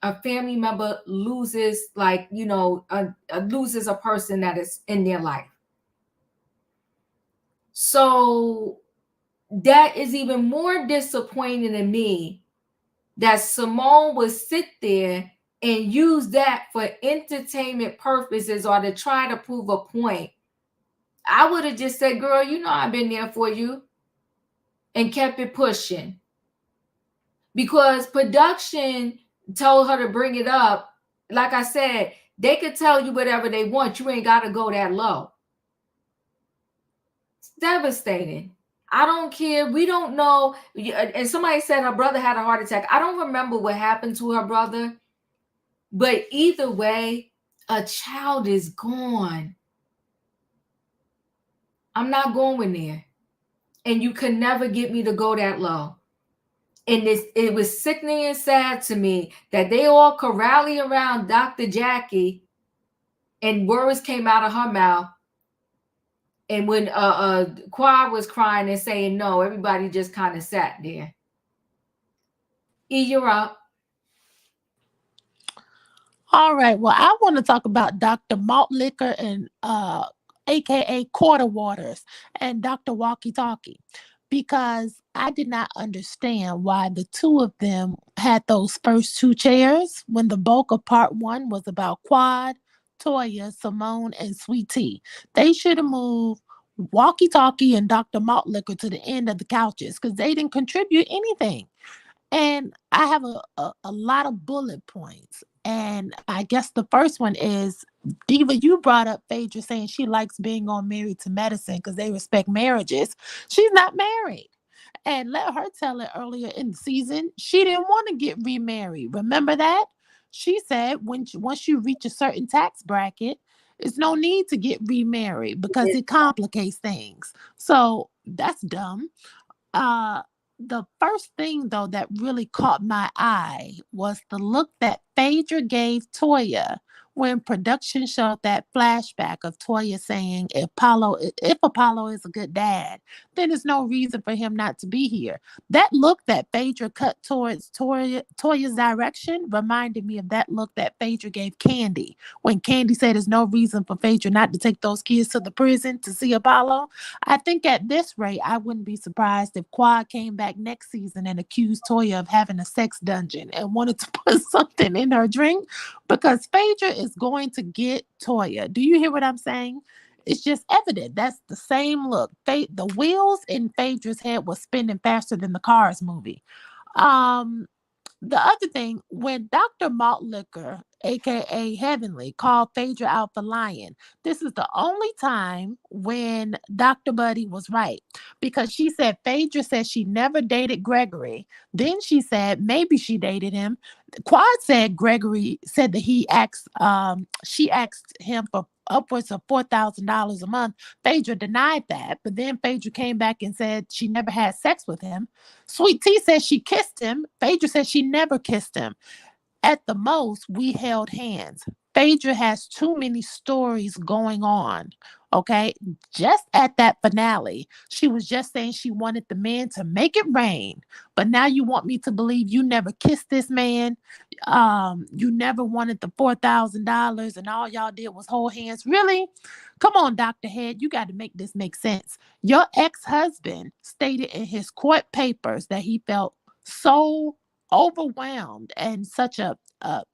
a family member loses, loses a person that is in their life. So that is even more disappointing to me, that Simone would sit there and use that for entertainment purposes or to try to prove a point. I would have just said, girl, I've been there for you, and kept it pushing. Because production told her to bring it up. Like I said, they could tell you whatever they want. You ain't got to go that low. It's devastating. I don't care. We don't know. And somebody said her brother had a heart attack. I don't remember what happened to her brother. But either way, a child is gone. I'm not going there. And you could never get me to go that low. And it was sickening and sad to me that they all could rally around Dr. Jackie and words came out of her mouth. And when Quad was crying and saying no, everybody just kind of sat there. You're up. All right. Well, I want to talk about Dr. Malt Liquor and aka Quarter Waters and Dr. Walkie Talkie, because I did not understand why the two of them had those first two chairs when the bulk of part one was about Quad, Toya, Simone, and Sweet Tea. They should have moved Walkie Talkie and Dr. Malt Liquor to the end of the couches because they didn't contribute anything. And I have a lot of bullet points. And I guess the first one is, Diva, you brought up Phaedra saying she likes being on Married to Medicine because they respect marriages. She's not married. And let her tell it earlier in the season, she didn't want to get remarried. Remember that? She said once you reach a certain tax bracket, there's no need to get remarried because it complicates things. So that's dumb. The first thing though that really caught my eye was the look that Phaedra gave Toya when production showed that flashback of Toya saying if Apollo is a good dad, then there's no reason for him not to be here. That look that Phaedra cut towards Toya's direction reminded me of that look that Phaedra gave Candy when Candy said there's no reason for Phaedra not to take those kids to the prison to see Apollo. I think at this rate, I wouldn't be surprised if Quad came back next season and accused Toya of having a sex dungeon and wanted to put something in her drink, because Phaedra is going to get Toya. Do you hear what I'm saying? It's just evident. That's the same look. The wheels in Phaedra's head was spinning faster than the Cars movie. The other thing, when Dr. Malt Liquor, aka Heavenly, called Phaedra out for lying, this is the only time when Dr. Buddy was right, because she said Phaedra said she never dated Gregory. Then she said maybe she dated him. Quad said Gregory said that she asked him for upwards of $4,000 a month. Phaedra denied that, but then Phaedra came back and said she never had sex with him. Sweet Tea says she kissed him. Phaedra says she never kissed him. At the most, we held hands. Phaedra has too many stories going on. Okay, just at that finale, she was just saying she wanted the man to make it rain. But now you want me to believe you never kissed this man. You never wanted the $4,000 and all y'all did was hold hands. Really? Come on, Dr. Head, you got to make this make sense. Your ex-husband stated in his court papers that he felt so overwhelmed and such a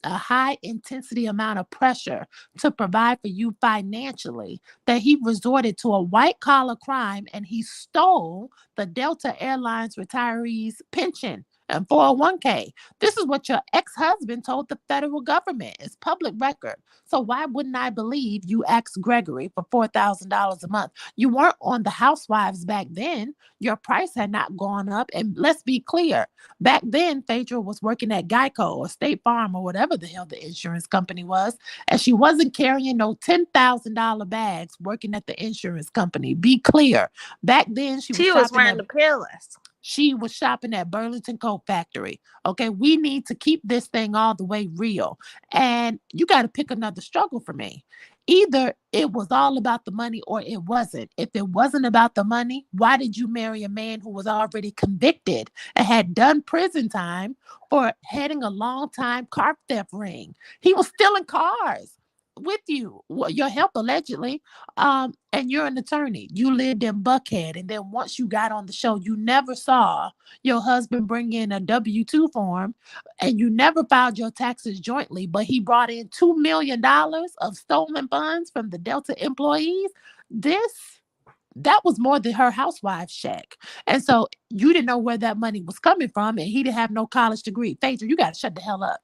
high intensity amount of pressure to provide for you financially that he resorted to a white collar crime and he stole the Delta Airlines retirees pension and 401k. This is what your ex-husband told the federal government. It's public record. So why wouldn't I believe you asked Gregory for $4,000 a month? You weren't on the Housewives back then. Your price had not gone up. And let's be clear, back then, Phaedra was working at Geico or State Farm or whatever the hell the insurance company was, and she wasn't carrying no $10,000 bags working at the insurance company. Be clear. Back then, she was wearing the Peerless. She was shopping at Burlington Coat Factory. Okay, we need to keep this thing all the way real. And you got to pick another struggle for me. Either it was all about the money or it wasn't. If it wasn't about the money, why did you marry a man who was already convicted and had done prison time for having a long time car theft ring? He was stealing cars with you, your help allegedly, and you're an attorney. You lived in Buckhead, and then once you got on the show, you never saw your husband bring in a W-2 form, and you never filed your taxes jointly, but he brought in $2 million of stolen funds from the Delta employees. That was more than her housewife's check. And so you didn't know where that money was coming from, and he didn't have no college degree. Phaedra, you got to shut the hell up.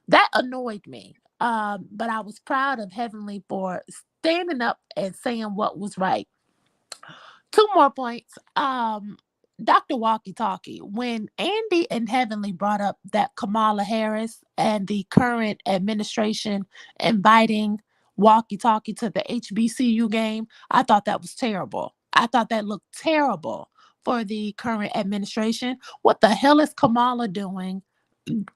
That annoyed me. But I was proud of Heavenly for standing up and saying what was right. 2 more points. Dr. Walkie Talkie, when Andy and Heavenly brought up that Kamala Harris and the current administration inviting Walkie Talkie to the HBCU game, I thought that was terrible. I thought that looked terrible for the current administration. What the hell is Kamala doing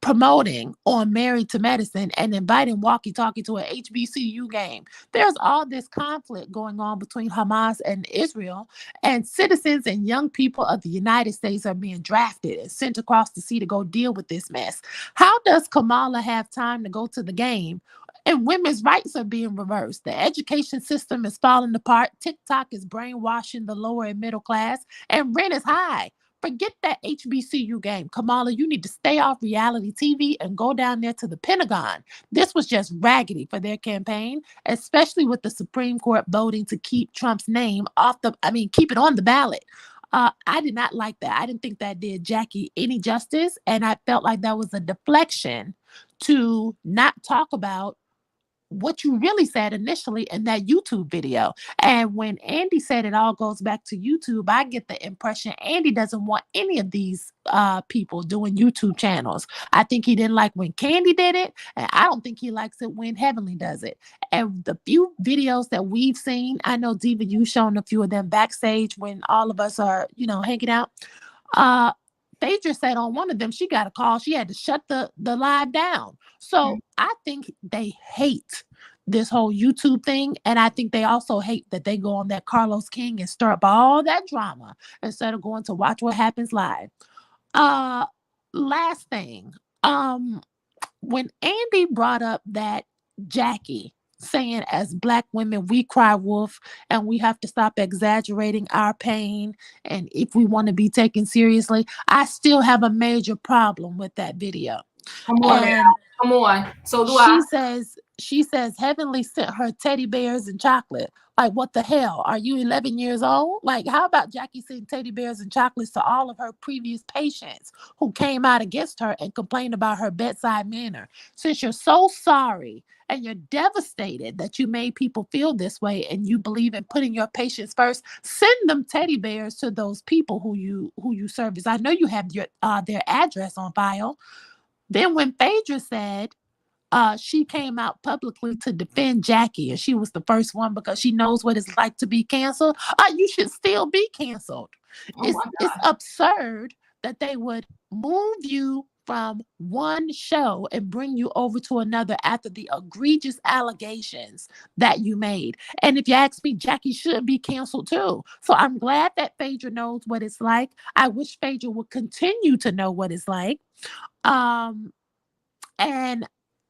promoting on Married to Medicine and inviting Walkie Talkie to a HBCU game? There's all this conflict going on between Hamas and Israel, and citizens and young people of the United States are being drafted and sent across the sea to go deal with this mess. How does Kamala have time to go to the game? And women's rights are being reversed. The education system is falling apart. TikTok is brainwashing the lower and middle class, and rent is high. Forget that HBCU game. Kamala, you need to stay off reality TV and go down there to the Pentagon. This was just raggedy for their campaign, especially with the Supreme Court voting to keep Trump's name keep it on the ballot. I did not like that. I didn't think that did Jackie any justice, and I felt like that was a deflection to not talk about what you really said initially in that YouTube video. And when Andy said it all goes back to YouTube, I get the impression Andy doesn't want any of these people doing YouTube channels. I think he didn't like when Candy did it, and I don't think he likes it when Heavenly does it. And the few videos that we've seen, I know Diva, you've shown a few of them backstage when all of us are, hanging out. Phaedra said on one of them, she got a call. She had to shut the live down. So I think they hate this whole YouTube thing. And I think they also hate that they go on that Carlos King and stir up all that drama instead of going to watch what happens live. Last thing, when Andy brought up that Jackie saying as Black women, we cry wolf and we have to stop exaggerating our pain. And if we want to be taken seriously, I still have a major problem with that video. Come on, and come on. So do she says Heavenly sent her teddy bears and chocolate. Like, what the hell? Are you 11 years old? Like, how about Jackie sending teddy bears and chocolates to all of her previous patients who came out against her and complained about her bedside manner? Since you're so sorry and you're devastated that you made people feel this way and you believe in putting your patients first, send them teddy bears to those people who you service. I know you have their address on file. Then when Phaedra said she came out publicly to defend Jackie, and she was the first one because she knows what it's like to be canceled, you should still be canceled. It's absurd that they would move you from one show and bring you over to another after the egregious allegations that you made. And if you ask me, Jackie should be canceled too. So I'm glad that Phaedra knows what it's like. I wish Phaedra would continue to know what it's like. And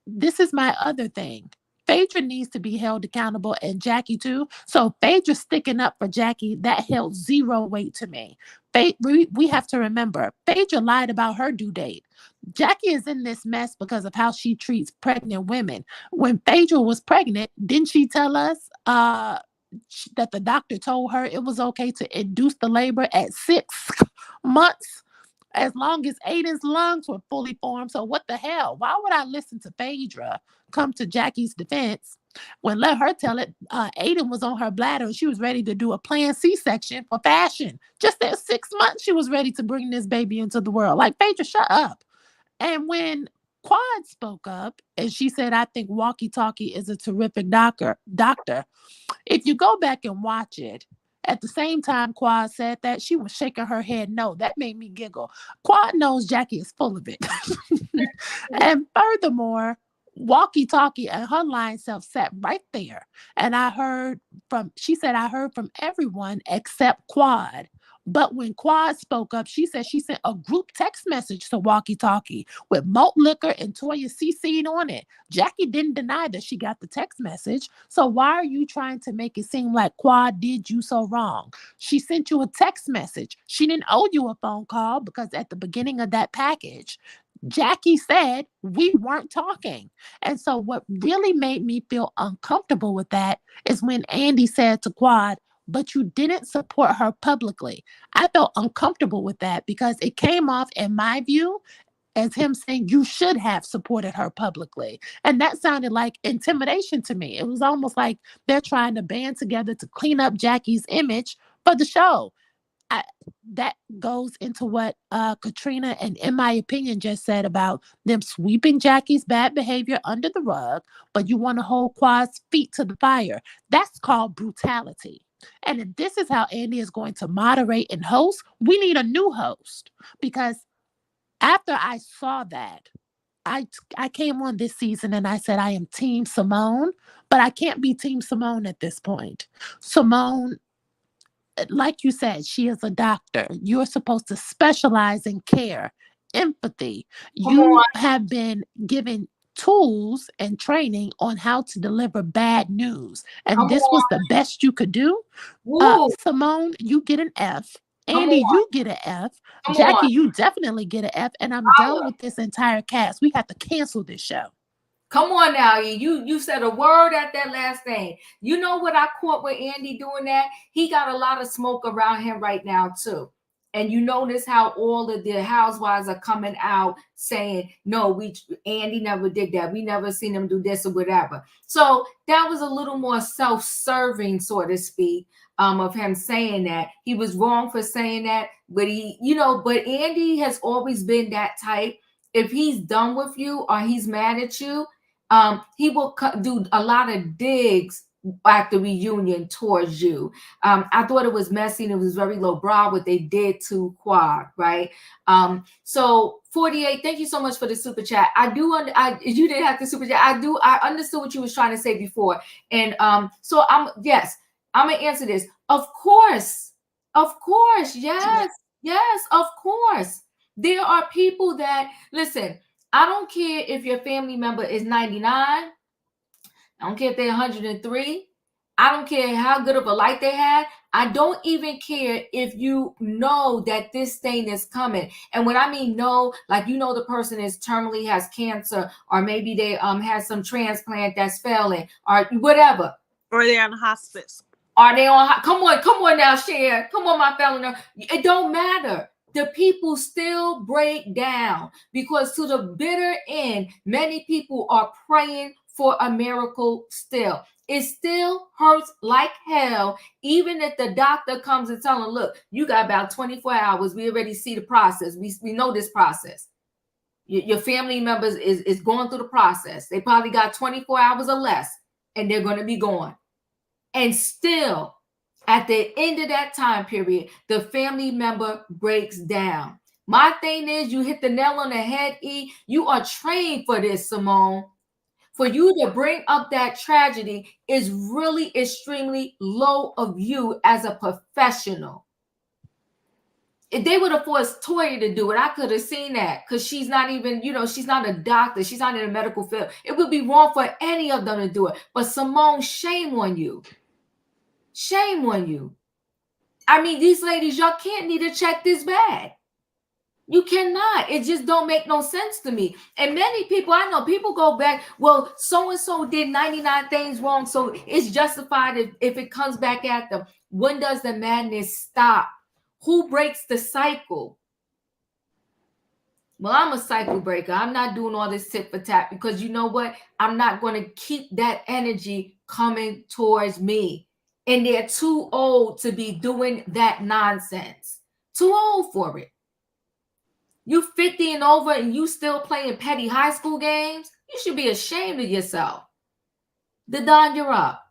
this is my other thing. Phaedra needs to be held accountable, and Jackie too. So Phaedra sticking up for Jackie, that held zero weight to me. We have to remember, Phaedra lied about her due date. Jackie is in this mess because of how she treats pregnant women. When Phaedra was pregnant, didn't she tell us that the doctor told her it was okay to induce the labor at 6 months? As long as Aiden's lungs were fully formed. So what the hell? Why would I listen to Phaedra come to Jackie's defense when let her tell it Aiden was on her bladder and she was ready to do a planned C-section for fashion? Just at 6 months, she was ready to bring this baby into the world. Like, Phaedra, shut up. And when Quad spoke up and she said, I think Walkie Talkie is a terrific doctor. If you go back and watch it, at the same time Quad said that, she was shaking her head no. That made me giggle. Quad knows Jackie is full of it. And furthermore, Walkie Talkie and her line self sat right there. And she said, I heard from everyone except Quad. But when Quad spoke up, she said she sent a group text message to Walkie Talkie with Malt Liquor and Toya CC'd on it. Jackie didn't deny that she got the text message. So why are you trying to make it seem like Quad did you so wrong? She sent you a text message. She didn't owe you a phone call because at the beginning of that package, Jackie said we weren't talking. And so what really made me feel uncomfortable with that is when Andy said to Quad, but you didn't support her publicly. I felt uncomfortable with that because it came off, in my view, as him saying you should have supported her publicly. And that sounded like intimidation to me. It was almost like they're trying to band together to clean up Jackie's image for the show. That goes into what Katrina and In My Opinion just said about them sweeping Jackie's bad behavior under the rug, but you want to hold Quad's feet to the fire. That's called brutality. And if this is how Andy is going to moderate and host, we need a new host. Because after I saw that, I came on this season and I said I am Team Simone, but I can't be Team Simone at this point. Simone, like you said, she is a doctor. You're supposed to specialize in care, empathy. You have been given tools and training on how to deliver bad news. And this was the best you could do. Simone, you get an F. Andy, you get an F. Jackie, you definitely get an F. And I'm done with this entire cast. We have to cancel this show. Come on now, you said a word at that last thing. You know what I caught with Andy doing that? He got a lot of smoke around him right now too. And you notice how all of the housewives are coming out saying, no, Andy never did that. We never seen him do this or whatever. So that was a little more self-serving, so to speak, of him saying that. He was wrong for saying that, but but Andy has always been that type. If he's done with you or he's mad at you, he will do a lot of digs at the reunion towards you. I thought it was messy and it was very lowbrow what they did to Quad, right? So 48, thank you so much for the super chat. You didn't have to super chat. I understood what you was trying to say before. And so I'm gonna answer this. Of course, yes, of course. There are people that listen, I don't care if your family member is 99. I don't care if they're 103. I don't care how good of a life they had. I don't even care if you know that this thing is coming. And when I mean know, like the person is terminally has cancer, or maybe they had some transplant that's failing, or whatever. Or they're on hospice. Are they on? Come on now, Cher. Come on, my fellow. It don't matter. The people still break down because to the bitter end, many people are praying for a miracle still. It still hurts like hell, even if the doctor comes and tells them, look, you got about 24 hours. We already see the process. We know this process. Your family members is going through the process. They probably got 24 hours or less, and they're going to be gone. And still, at the end of that time period, the family member breaks down. My thing is, you hit the nail on the head, E. You are trained for this, Simone. For you to bring up that tragedy is really extremely low of you as a professional. If they would have forced Toya to do it, I could have seen that, because she's not even, she's not a doctor. She's not in a medical field. It would be wrong for any of them to do it. But Simone, shame on you. Shame on you. I mean, these ladies, y'all can't need to check this bad. You cannot. It just don't make no sense to me. And many people, I know people go back, well, so-and-so did 99 things wrong, so it's justified if it comes back at them. When does the madness stop? Who breaks the cycle? Well, I'm a cycle breaker. I'm not doing all this tit for tat, because you know what? I'm not going to keep that energy coming towards me. And they're too old to be doing that nonsense. Too old for it. You 50 and over and you still playing petty high school games? You should be ashamed of yourself. The Don, you're up.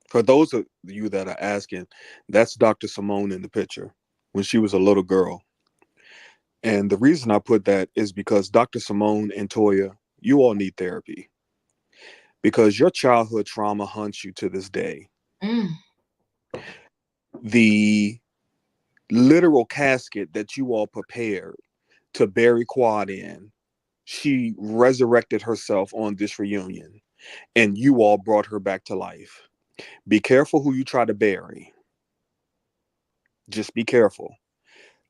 For those of you that are asking, that's Dr. Simone in the picture when she was a little girl. And the reason I put that is because Dr. Simone and Toya, you all need therapy. Because your childhood trauma haunts you to this day. The literal casket that you all prepared to bury Quad in, she resurrected herself on this reunion, and you all brought her back to life. Be careful who you try to bury. Just be careful.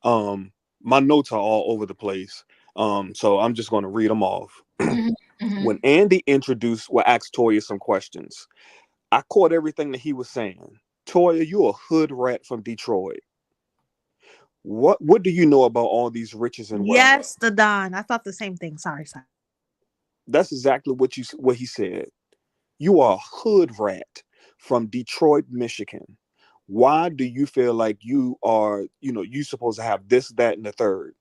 My notes are all over the place, so I'm just going to read them off. When Andy asked Toya some questions, I caught everything that he was saying. Toya, you a hood rat from Detroit. What do you know about all these riches and wealth? Yes, the Don. I thought the same thing. Sorry. That's exactly what he said. You are a hood rat from Detroit, Michigan. Why do you feel like you are, you supposed to have this, that, and the third?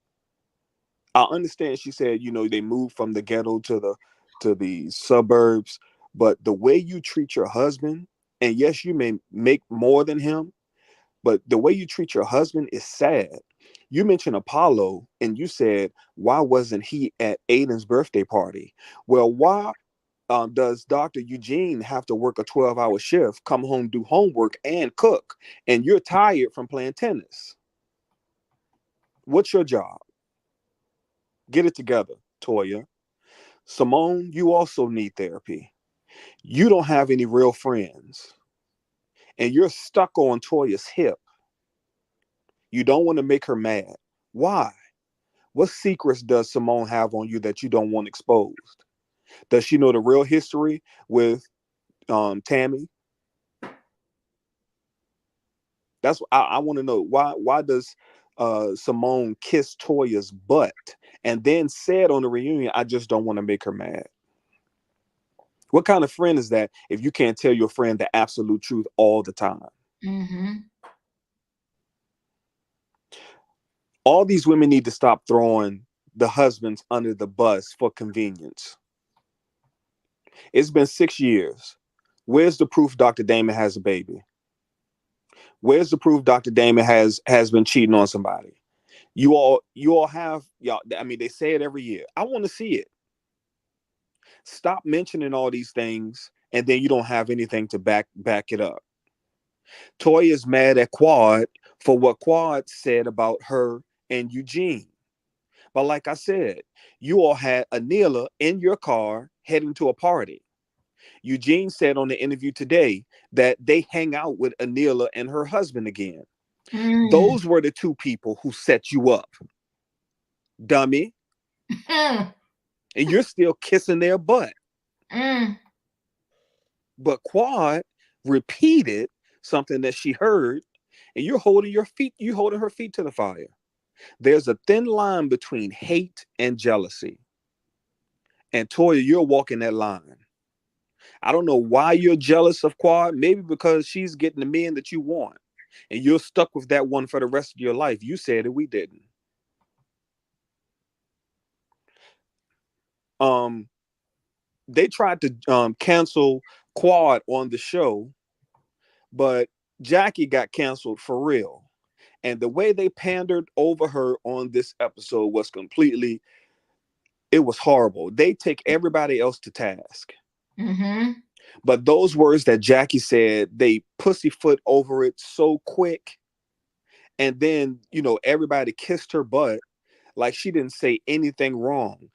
I understand she said, they moved from the ghetto to the suburbs, but the way you treat your husband, and yes, you may make more than him, but the way you treat your husband is sad. You mentioned Apollo, and you said, why wasn't he at Aiden's birthday party? Well, why does Dr. Eugene have to work a 12-hour shift, come home, do homework, and cook, and you're tired from playing tennis? What's your job? Get it together, Toya. Simone, you also need therapy. You don't have any real friends, and you're stuck on Toya's hip. You don't want to make her mad. Why? What secrets does Simone have on you that you don't want exposed? Does she know the real history with Tammy? That's I want to know why does Simone kiss Toya's butt and then said on the reunion, I just don't want to make her mad. What kind of friend is that if you can't tell your friend the absolute truth all the time? Mm-hmm. All these women need to stop throwing the husbands under the bus for convenience. It's been 6 years. Where's the proof Dr. Damon has a baby? Where's the proof Dr. Damon has been cheating on somebody? You all have, y'all. I mean, they say it every year. I want to see it. Stop mentioning all these things, and then you don't have anything to back it up. Toya is mad at Quad for what Quad said about her and Eugene. But like I said, you all had Anila in your car heading to a party. Eugene said on the interview today that they hang out with Anila and her husband again. Those were the two people who set you up, dummy. And you're still kissing their butt. But Quad repeated something that she heard, and you're holding her feet to the fire. There's a thin line between hate and jealousy. And Toya, you're walking that line. I don't know why you're jealous of Quad. Maybe because she's getting the men that you want. And you're stuck with that one for the rest of your life. You said it, we didn't. They tried to cancel Quad on the show, but Jackie got canceled for real. And the way they pandered over her on this episode was it was horrible. They take everybody else to task. Mm-hmm. But those words that Jackie said, they pussyfoot over it so quick. And then, everybody kissed her butt like she didn't say anything wrong.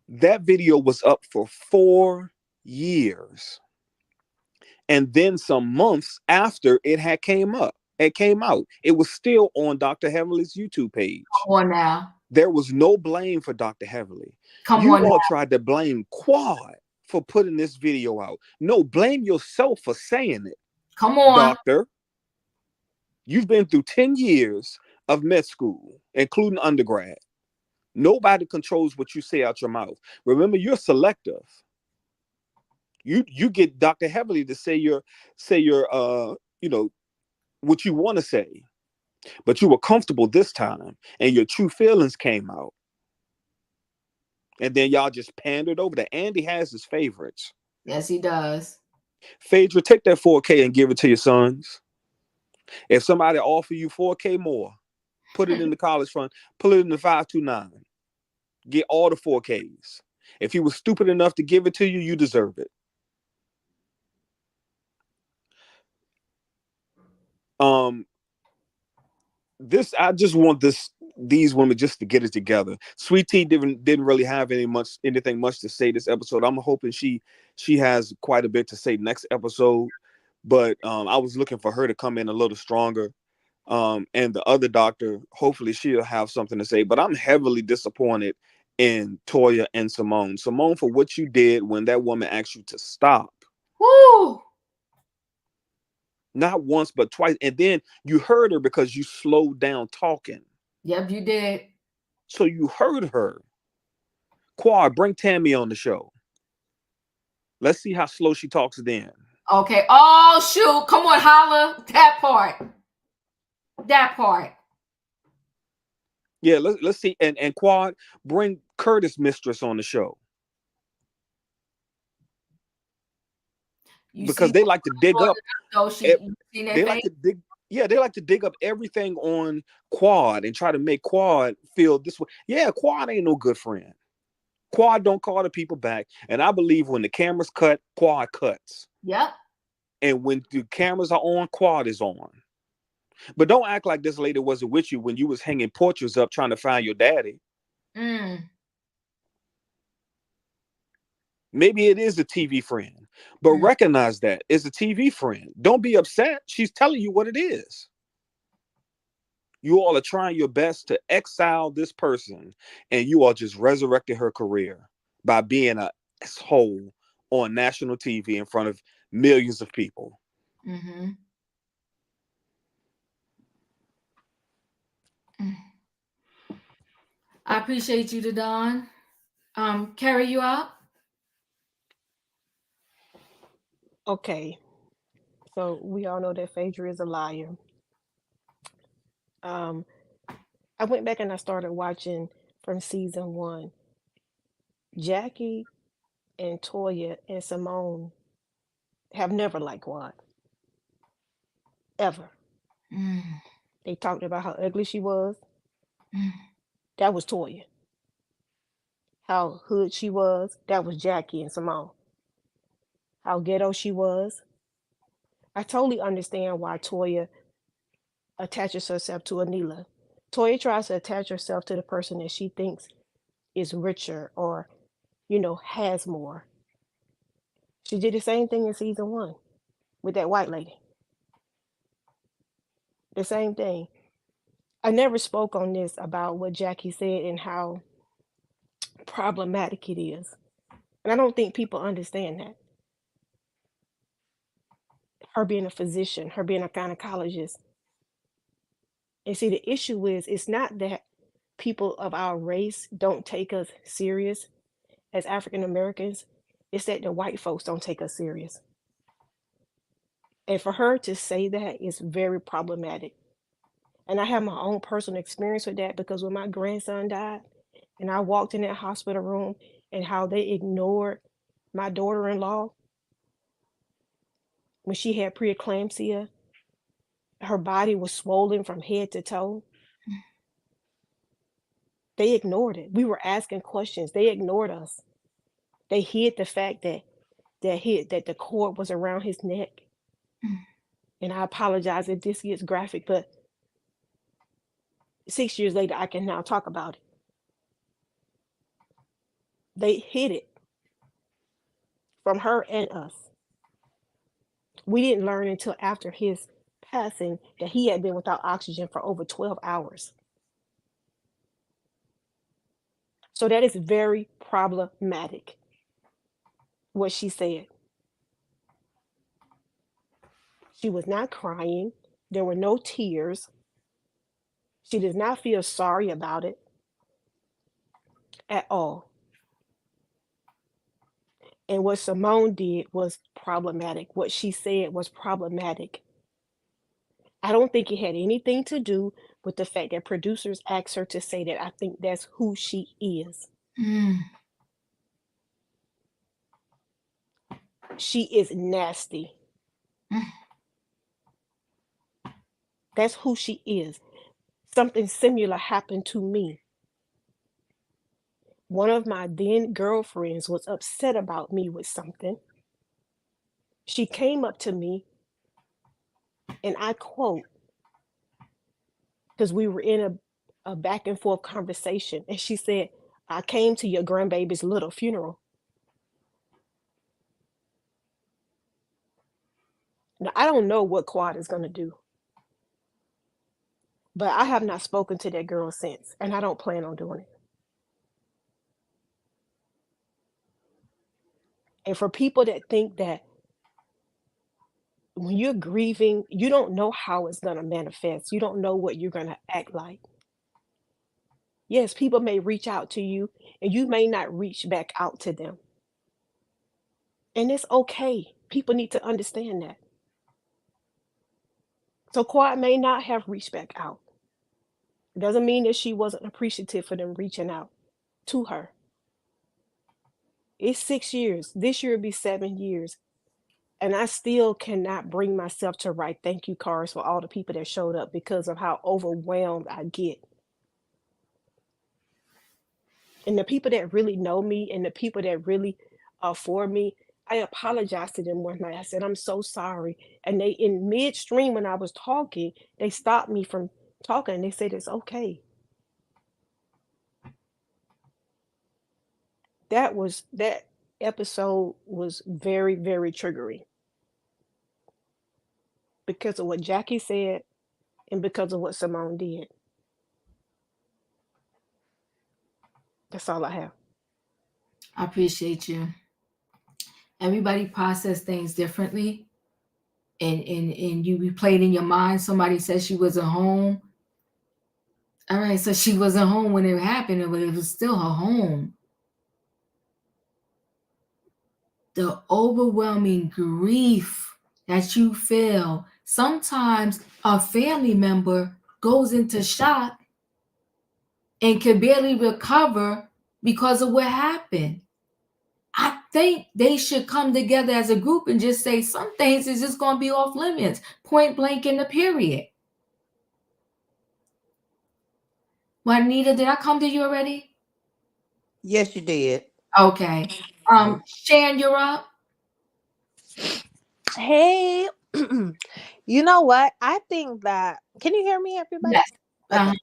That video was up for 4 years. And then some months after it came out. It was still on Dr. Heavenly's YouTube page. Come on now. There was no blame for Dr. Heavenly. You all tried to blame Quad for putting this video out. No, blame yourself for saying it. Come on. Doctor, you've been through 10 years of med school, including undergrad. Nobody controls what you say out your mouth. Remember, you're selective. You get Dr. Heavenly to say your what you want to say. But you were comfortable this time, and your true feelings came out. And then y'all just pandered over that. Andy has his favorites. Yes, he does. Phaedra, take that 4K and give it to your sons. If somebody offer you 4K more, put it in the college fund, put it in the 529. Get all the 4Ks. If he was stupid enough to give it to you, you deserve it. I just want these women just to get it together. Sweet Tea didn't really have anything much to say this episode. I'm hoping she has quite a bit to say next episode. But I was looking for her to come in a little stronger. And the other doctor, hopefully she'll have something to say. But I'm heavily disappointed in Toya and Simone. Simone, for what you did when that woman asked you to stop. Woo! Not once, but twice. And then you heard her because you slowed down talking. Yep, you did. So you heard her. Quad, bring Tammy on the show. Let's see how slow she talks then. Okay. Oh, shoot. Come on, holla. That part. Yeah, let's see. And Quad, bring Curtis Mistress on the show. Because they like to dig up. They like to dig up everything on Quad and try to make Quad feel this way. Yeah, Quad ain't no good friend. Quad don't call the people back. And I believe when the cameras cut, Quad cuts. Yep. And when the cameras are on, Quad is on. But don't act like this lady wasn't with you when you was hanging portraits up trying to find your daddy. Maybe it is a TV friend, but recognize that it's a TV friend. Don't be upset. She's telling you what it is. You all are trying your best to exile this person, and you all just resurrected her career by being an asshole on national TV in front of millions of people. Mm-hmm. I appreciate you, Don. Carrie, you up? Okay. So we all know that Phaedra is a liar. I went back and I started watching from season 1. Jackie and Toya and Simone have never liked Quad. Ever. They talked about how ugly she was. That was Toya. How hood she was. That was Jackie and Simone. How ghetto she was. I totally understand why Toya attaches herself to Anila. Toya tries to attach herself to the person that she thinks is richer or, has more. She did the same thing in season 1 with that white lady. The same thing. I never spoke on this about what Jackie said and how problematic it is. And I don't think people understand that. Her being a physician, her being a gynecologist. And see, the issue is, it's not that people of our race don't take us serious as African Americans, it's that the white folks don't take us serious. And for her to say that is very problematic. And I have my own personal experience with that, because when my grandson died and I walked in that hospital room and how they ignored my daughter-in-law when she had preeclampsia, her body was swollen from head to toe. They ignored it. We were asking questions. They ignored us. They hid the fact that the cord was around his neck. And I apologize if this gets graphic, but 6 years later, I can now talk about it. They hid it from her and us. We didn't learn until after his passing that he had been without oxygen for over 12 hours. So that is very problematic, what she said. She was not crying. There were no tears. She does not feel sorry about it at all. And what Simone did was problematic. What she said was problematic. I don't think it had anything to do with the fact that producers asked her to say that. I think that's who she is. She is nasty. That's who she is. Something similar happened to me. One of my then girlfriends was upset about me with something. She came up to me, and I quote, because we were in a back and forth conversation, and she said, "I came to your grandbaby's little funeral." Now, I don't know what Quad is going to do, but I have not spoken to that girl since, and I don't plan on doing it. And for people that think that when you're grieving, you don't know how it's going to manifest. You don't know what you're going to act like. Yes, people may reach out to you, and you may not reach back out to them. And it's okay. People need to understand that. So Quad may not have reached back out. It doesn't mean that she wasn't appreciative for them reaching out to her. It's 6 years. This year will be 7 years. And I still cannot bring myself to write thank you cards for all the people that showed up because of how overwhelmed I get. And the people that really know me and the people that really are for me, I apologized to them one night. I said, "I'm so sorry." And they, in midstream when I was talking, they stopped me from talking and they said, "It's okay." That episode was very, very triggering because of what Jackie said and because of what Simone did. That's all I have. I appreciate you. Everybody process things differently. And you replayed in your mind, somebody said she was at home. All right, so she wasn't home when it happened, but it was still her home. The overwhelming grief that you feel. Sometimes a family member goes into shock and can barely recover because of what happened. I think they should come together as a group and just say some things is just going to be off limits, point blank in the period. Juanita, did I come to you already? Yes, you did. Okay. Shan, you're up. Hey, you know what? I think that. Can you hear me, everybody? Yes. Okay.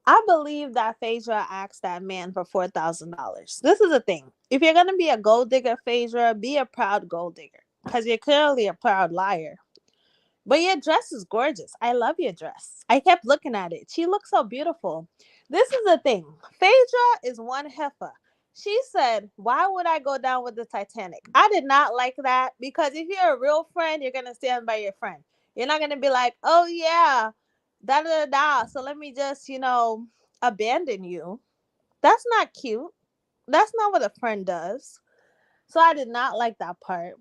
I believe that Phaedra asked that man for $4,000. This is the thing. If you're gonna be a gold digger, Phaedra, be a proud gold digger, because you're clearly a proud liar. But your dress is gorgeous. I love your dress. I kept looking at it. She looks so beautiful. This is the thing. Phaedra is one heifer. She said, why would I go down with the Titanic? I did not like that, because if you're a real friend, you're going to stand by your friend. You're not going to be like, oh, yeah, da da da. So let me just, abandon you. That's not cute. That's not what a friend does. So I did not like that part.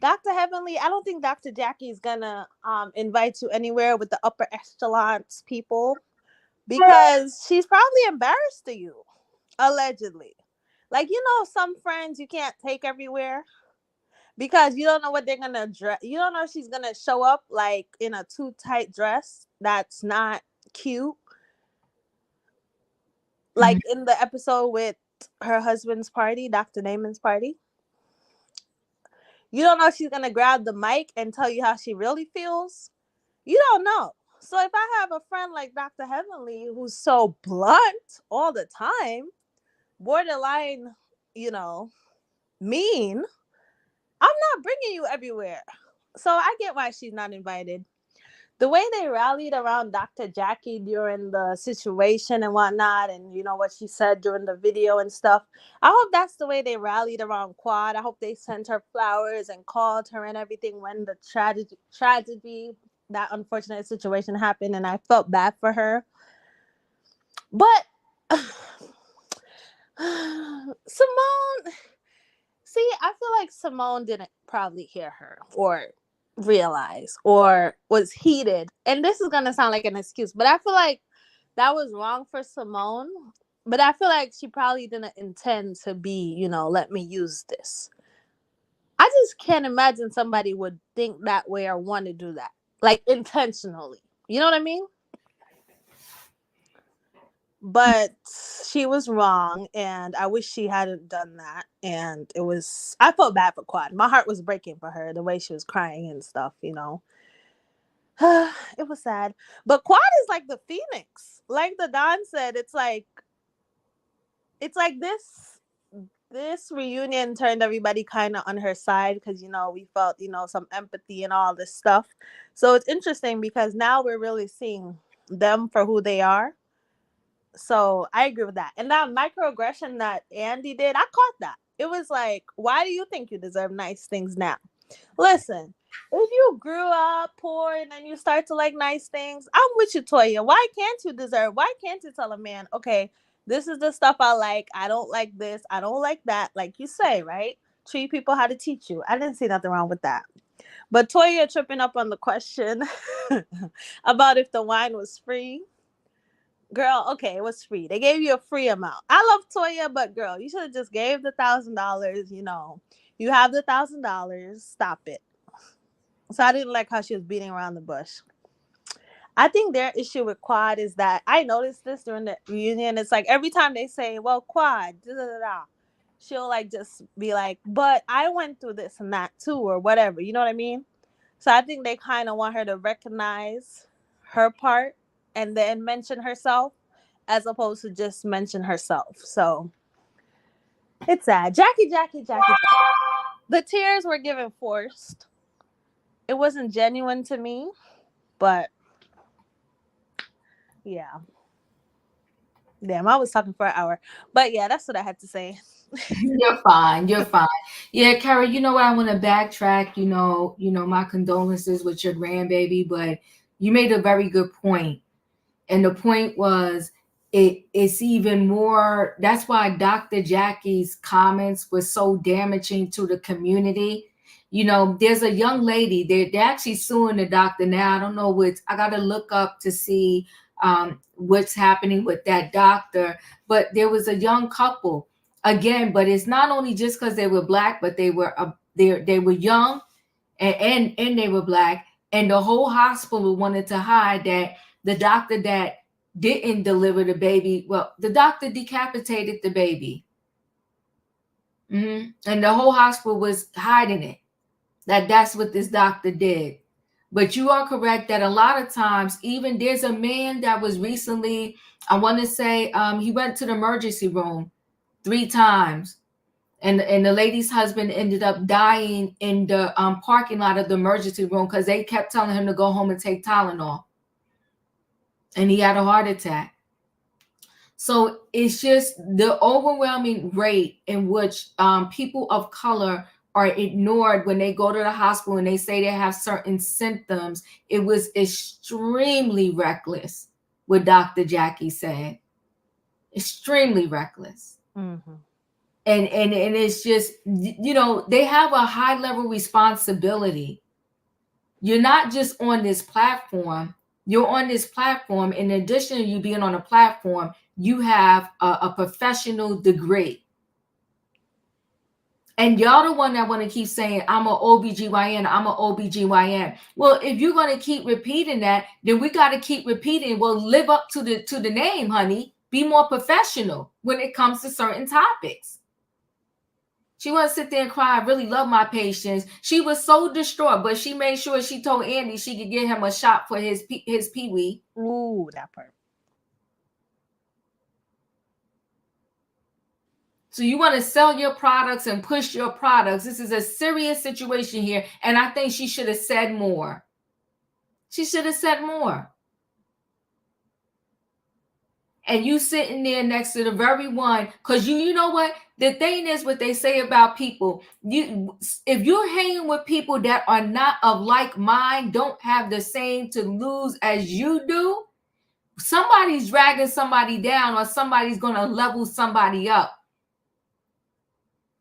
Dr. Heavenly, I don't think Dr. Jackie is gonna invite you anywhere with the upper echelons people, because she's probably embarrassed to you, allegedly. Like, some friends you can't take everywhere because you don't know what they're gonna dress. You don't know if she's gonna show up like in a too tight dress that's not cute. Like in the episode with her husband's party, Dr. Naaman's party. You don't know if she's going to grab the mic and tell you how she really feels. You don't know. So if I have a friend like Dr. Heavenly who's so blunt all the time, borderline, mean, I'm not bringing you everywhere. So I get why she's not invited. The way they rallied around Dr. Jackie during the situation and whatnot, and what she said during the video and stuff, I hope that's the way they rallied around Quad. I hope they sent her flowers and called her and everything when the tragedy, that unfortunate situation happened, and I felt bad for her. But Simone, see, I feel like Simone didn't probably hear her or realize or was heated. And this is going to sound like an excuse, but I feel like that was wrong for Simone. But I feel like she probably didn't intend to be, let me use this. I just can't imagine somebody would think that way or want to do that, like intentionally. You know what I mean? But she was wrong, and I wish she hadn't done that. And I felt bad for Quad. My heart was breaking for her, the way she was crying and stuff, It was sad. But Quad is like the phoenix. Like the Don said, it's like this reunion turned everybody kind of on her side, because, we felt, some empathy and all this stuff. So it's interesting because now we're really seeing them for who they are. So I agree with that. And that microaggression that Andy did, I caught that. It was like, why do you think you deserve nice things now? Listen, if you grew up poor and then you start to like nice things, I'm with you, Toya. Why can't you tell a man, okay, this is the stuff I like. I don't like this. I don't like that. Like you say, right? Treat people how to teach you. I didn't see nothing wrong with that. But Toya tripping up on the question about if the wine was free. Girl, okay, it was free. They gave you a free amount. I love Toya, but girl, you should have just gave the $1,000. You have the $1,000. Stop it. So I didn't like how she was beating around the bush. I think their issue with Quad is that I noticed this during the reunion. It's like every time they say, well, Quad, she'll like just be like, but I went through this and that too, or whatever. You know what I mean? So I think they kind of want her to recognize her part and then mention herself, as opposed to just mention herself. So it's sad. Jackie. The tears were given forced. It wasn't genuine to me, but yeah. Damn, I was talking for an hour. But yeah, that's what I had to say. You're fine. Yeah, Kara, you know what? I want to backtrack, my condolences with your grandbaby, but you made a very good point. And the point was, it's even more. That's why Dr. Jackie's comments were so damaging to the community. You know, there's a young lady, they're actually suing the doctor now. I don't know what, I got to look up to see what's happening with that doctor. But there was a young couple again, but it's not only just because they were Black, but they were young and they were Black. And the whole hospital wanted to hide that the doctor that didn't deliver the baby, well, the doctor decapitated the baby. And the whole hospital was hiding it, that's what this doctor did. But you are correct that a lot of times, even there's a man that was recently, I want to say, he went to the emergency room 3 times. And the lady's husband ended up dying in the parking lot of the emergency room because they kept telling him to go home and take Tylenol. And he had a heart attack. So it's just the overwhelming rate in which people of color are ignored when they go to the hospital and they say they have certain symptoms. It was extremely reckless what Dr. Jackie said. Extremely reckless. Mm-hmm. And it's just, you know, they have a high level responsibility. You're not just on this platform. You're on this platform. In addition to you being on a platform, you have a professional degree. And y'all the one that want to keep saying, I'm an OBGYN, I'm an OBGYN. Well, if you're going to keep repeating that, then we got to keep repeating, well, live up to the name, honey. Be more professional when it comes to certain topics. She wants to sit there and cry. I really love my patients. She was so distraught, but she made sure she told Andy she could get him a shot for his pee-wee. Ooh, that part. So you want to sell your products and push your products. This is a serious situation here. And I think she should have said more. She should have said more. And you sitting there next to the very one, because you know what? The thing is what they say about people. If you're hanging with people that are not of like mind, don't have the same to lose as you do, somebody's dragging somebody down or somebody's going to level somebody up.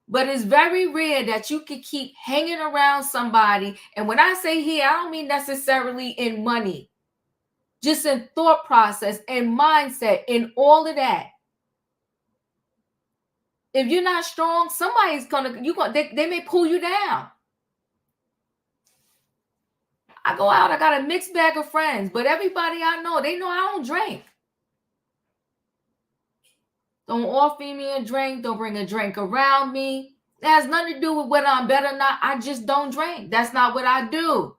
But it's very rare that you can keep hanging around somebody. And when I say here, I don't mean necessarily in money, just in thought process and mindset and all of that. If you're not strong, somebody's they may pull you down. I go out, I got a mixed bag of friends, but everybody I know, they know I don't drink. Don't offer me a drink, don't bring a drink around me. It has nothing to do with whether I'm better or not. I just don't drink. That's not what I do.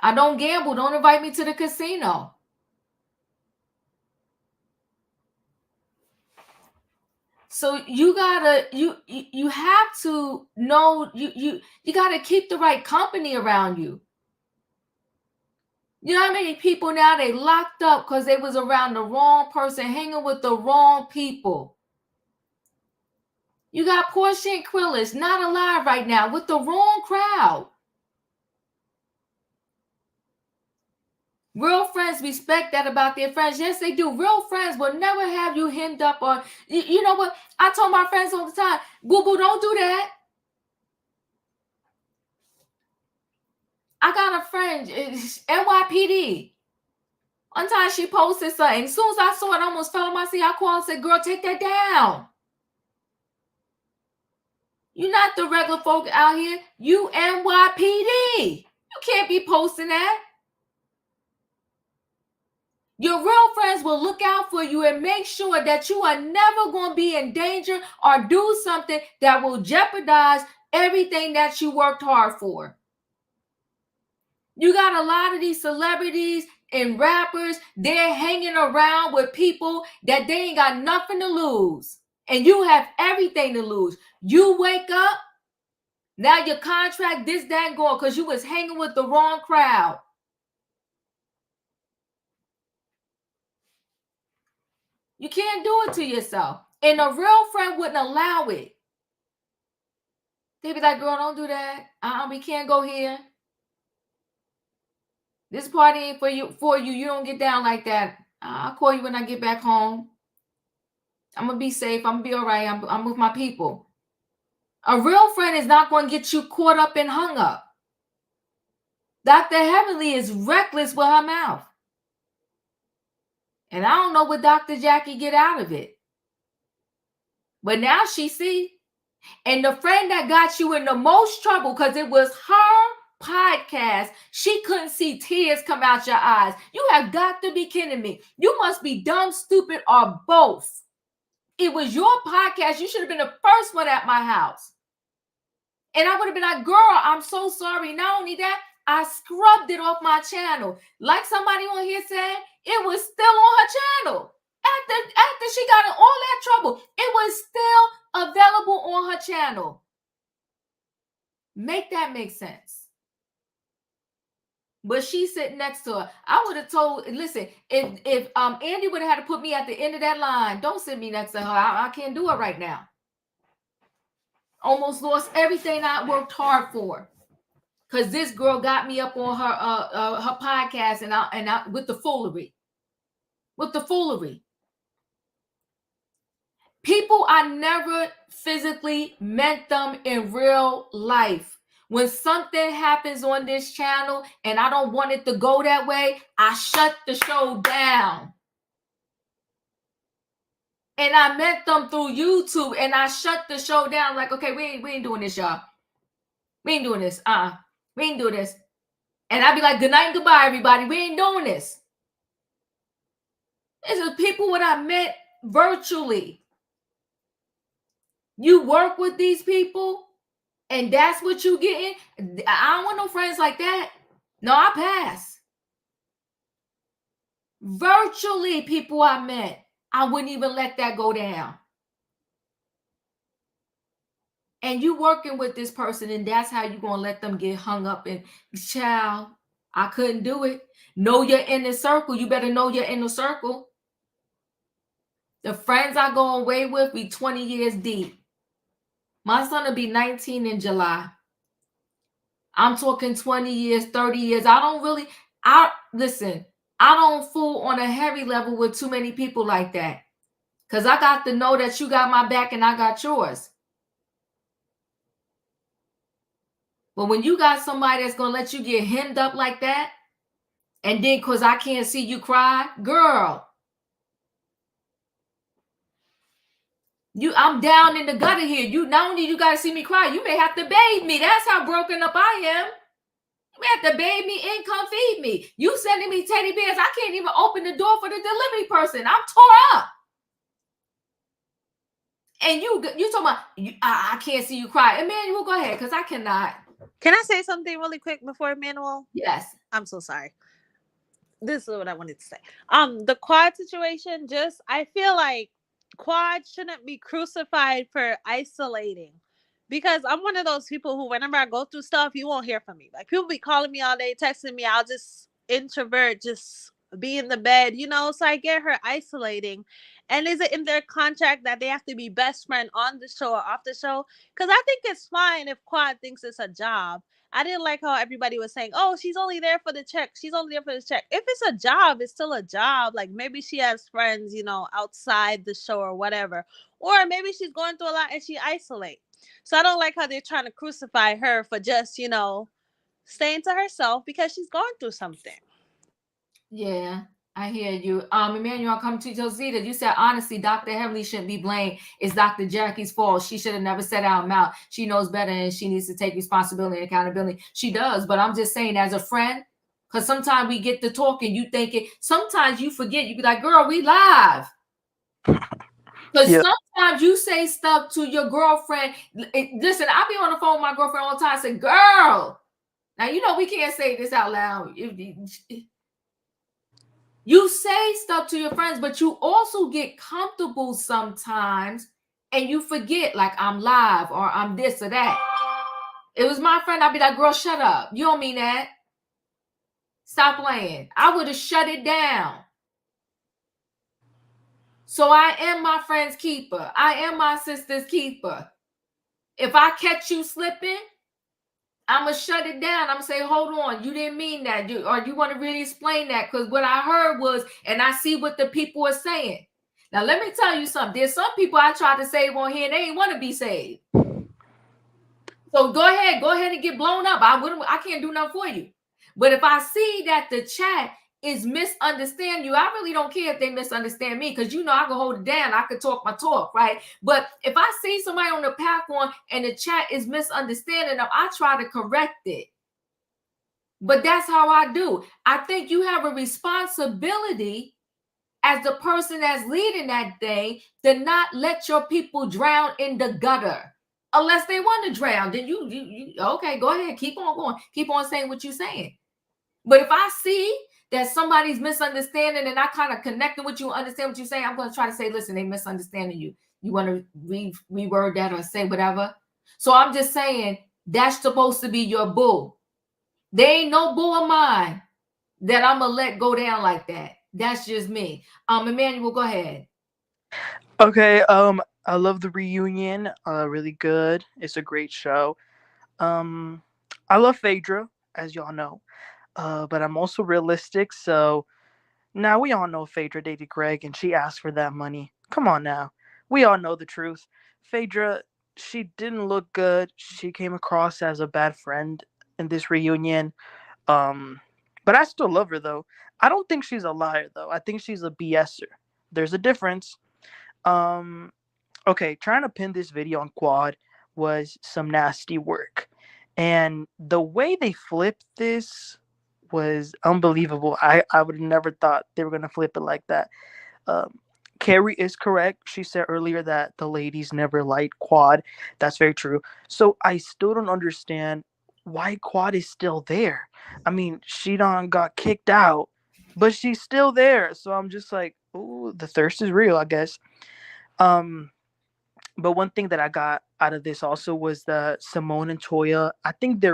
I don't gamble. Don't invite me to the casino. So you gotta, you have to know, you gotta keep the right company around you. You know how many people now they locked up because they was around the wrong person, hanging with the wrong people. You got Portia and Quillis not alive right now with the wrong crowd. Real friends respect that about their friends. Yes, they do. Real friends will never have you hemmed up on. You know what? I told my friends all the time, boo-boo, don't do that. I got a friend, NYPD. One time she posted something. As soon as I saw it, I almost fell on my seat. I called and said, girl, take that down. You're not the regular folk out here. You NYPD. You can't be posting that. Your real friends will look out for you and make sure that you are never going to be in danger or do something that will jeopardize everything that you worked hard for. You got a lot of these celebrities and rappers, they're hanging around with people that they ain't got nothing to lose. And you have everything to lose. You wake up, now your contract, this, that, and going because you was hanging with the wrong crowd. You can't do it to yourself. And a real friend wouldn't allow it. They'd be like, girl, don't do that. We can't go here. This party ain't for you. You don't get down like that. I'll call you when I get back home. I'm gonna be safe. I'm gonna be all right. I'm with my people. A real friend is not going to get you caught up and hung up. Dr. Heavenly is reckless with her mouth. And I don't know what Dr. Jackie get out of it. But now she see. And the friend that got you in the most trouble because it was her podcast, she couldn't see tears come out your eyes. You have got to be kidding me. You must be dumb, stupid, or both. It was your podcast. You should have been the first one at my house. And I would have been like, girl, I'm so sorry. Not only that, I scrubbed it off my channel. Like somebody on here said, it was still on her channel. After she got in all that trouble, it was still available on her channel. Make that make sense. But she's sitting next to her. I would have told, listen, if Andy would have had to put me at the end of that line, don't sit me next to her. I can't do it right now. Almost lost everything I worked hard for. Because this girl got me up on her podcast and I with the foolery. With the foolery. People, I never physically met them in real life. When something happens on this channel and I don't want it to go that way, I shut the show down. And I met them through YouTube and I shut the show down. Like, okay, we ain't doing this, y'all. We ain't doing this. We ain't doing this. And I'd be like, good night and goodbye, everybody. We ain't doing this. This is people what I met virtually. You work with these people and that's what you getting. I don't want no friends like that. No, I pass. Virtually people I met, I wouldn't even let that go down. And you working with this person and that's how you going to let them get hung up and child, I couldn't do it. Know your inner circle. You better know your inner circle. The friends I go away with be 20 years deep. My son will be 19 in July. I'm talking 20 years, 30 years. Listen, I don't fool on a heavy level with too many people like that. Because I got to know that you got my back and I got yours. But when you got somebody that's going to let you get hemmed up like that, and then because I can't see you cry, girl, I'm down in the gutter here. You not only you got to see me cry, you may have to bathe me. That's how broken up I am. You may have to bathe me and come feed me. You sending me teddy bears. I can't even open the door for the delivery person. I'm tore up. And you talking about, I can't see you cry. Emmanuel, go ahead, because I cannot. Can I say something really quick before Emmanuel? Yes. I'm so sorry. This is what I wanted to say. The quad situation, I feel like quad shouldn't be crucified for isolating. Because I'm one of those people who, whenever I go through stuff, you won't hear from me. Like, people be calling me all day, texting me. I'll just introvert, just be in the bed, so I get her isolating. And is it in their contract that they have to be best friend on the show or off the show? Because I think it's fine if quad thinks it's a job. I didn't like how everybody was saying, oh, she's only there for the check. She's only there for the check. If it's a job, it's still a job. Like, maybe she has friends, outside the show or whatever. Or maybe she's going through a lot and she isolates. So I don't like how they're trying to crucify her for just, staying to herself because she's going through something. Yeah, I hear you. Emmanuel, I'll come to you, Zeta. You said, honestly, Dr. Heavenly shouldn't be blamed. It's Dr. Jackie's fault. She should have never said out mouth. She knows better and she needs to take responsibility and accountability. She does, but I'm just saying as a friend, because sometimes we get to talking, you think it, sometimes you forget. You be like, girl, we live. Because sometimes you say stuff to your girlfriend. Listen, I be on the phone with my girlfriend all the time. I say, girl, now, we can't say this out loud. You say stuff to your friends, but you also get comfortable sometimes and you forget, like, I'm live or I'm this or that. It was my friend. I'd be like, girl, shut up. You don't mean that. Stop playing. I would have shut it down. So I am my friend's keeper. I am my sister's keeper. If I catch you slipping, I'm gonna shut it down. I'm gonna say, hold on, you didn't mean that, or you want to really explain that? Because what I heard was, and I see what the people are saying. Now, let me tell you something. There's some people I tried to save on here, and they ain't want to be saved. So go ahead and get blown up. I can't do nothing for you. But if I see that the chat is misunderstanding you, I really don't care if they misunderstand me, because you know I can hold it down. I can talk my talk, right? But if I see somebody on the platform and the chat is misunderstanding them, I try to correct it. But that's how I do. I think you have a responsibility as the person that's leading that thing to not let your people drown in the gutter. Unless they want to drown, then you okay, go ahead, keep on going, keep on saying what you're saying. But if I see that somebody's misunderstanding and I kind of connecting with you, understand what you're saying, I'm going to try to say, listen, they misunderstanding you. You want to reword that or say whatever? So I'm just saying that's supposed to be your boo. There ain't no boo of mine that I'm going to let go down like that. That's just me. Emmanuel, go ahead. Okay, I love the reunion. Really good. It's a great show. I love Phaedra, as y'all know. But I'm also realistic, so now we all know Phaedra dated Greg and she asked for that money. Come on now. We all know the truth. Phaedra, she didn't look good. She came across as a bad friend in this reunion. But I still love her though. I don't think she's a liar though. I think she's a BSer. There's a difference. Okay, trying to pin this video on Quad was some nasty work. And the way they flipped this was unbelievable. I would have never thought they were going to flip it like that. Carrie is correct. She said earlier that the ladies never liked Quad. That's very true. So I still don't understand why Quad is still there. I mean, she done got kicked out, but she's still there. So I'm just like, ooh, the thirst is real, I guess. But one thing that I got out of this also was that Simone and Toya, I think they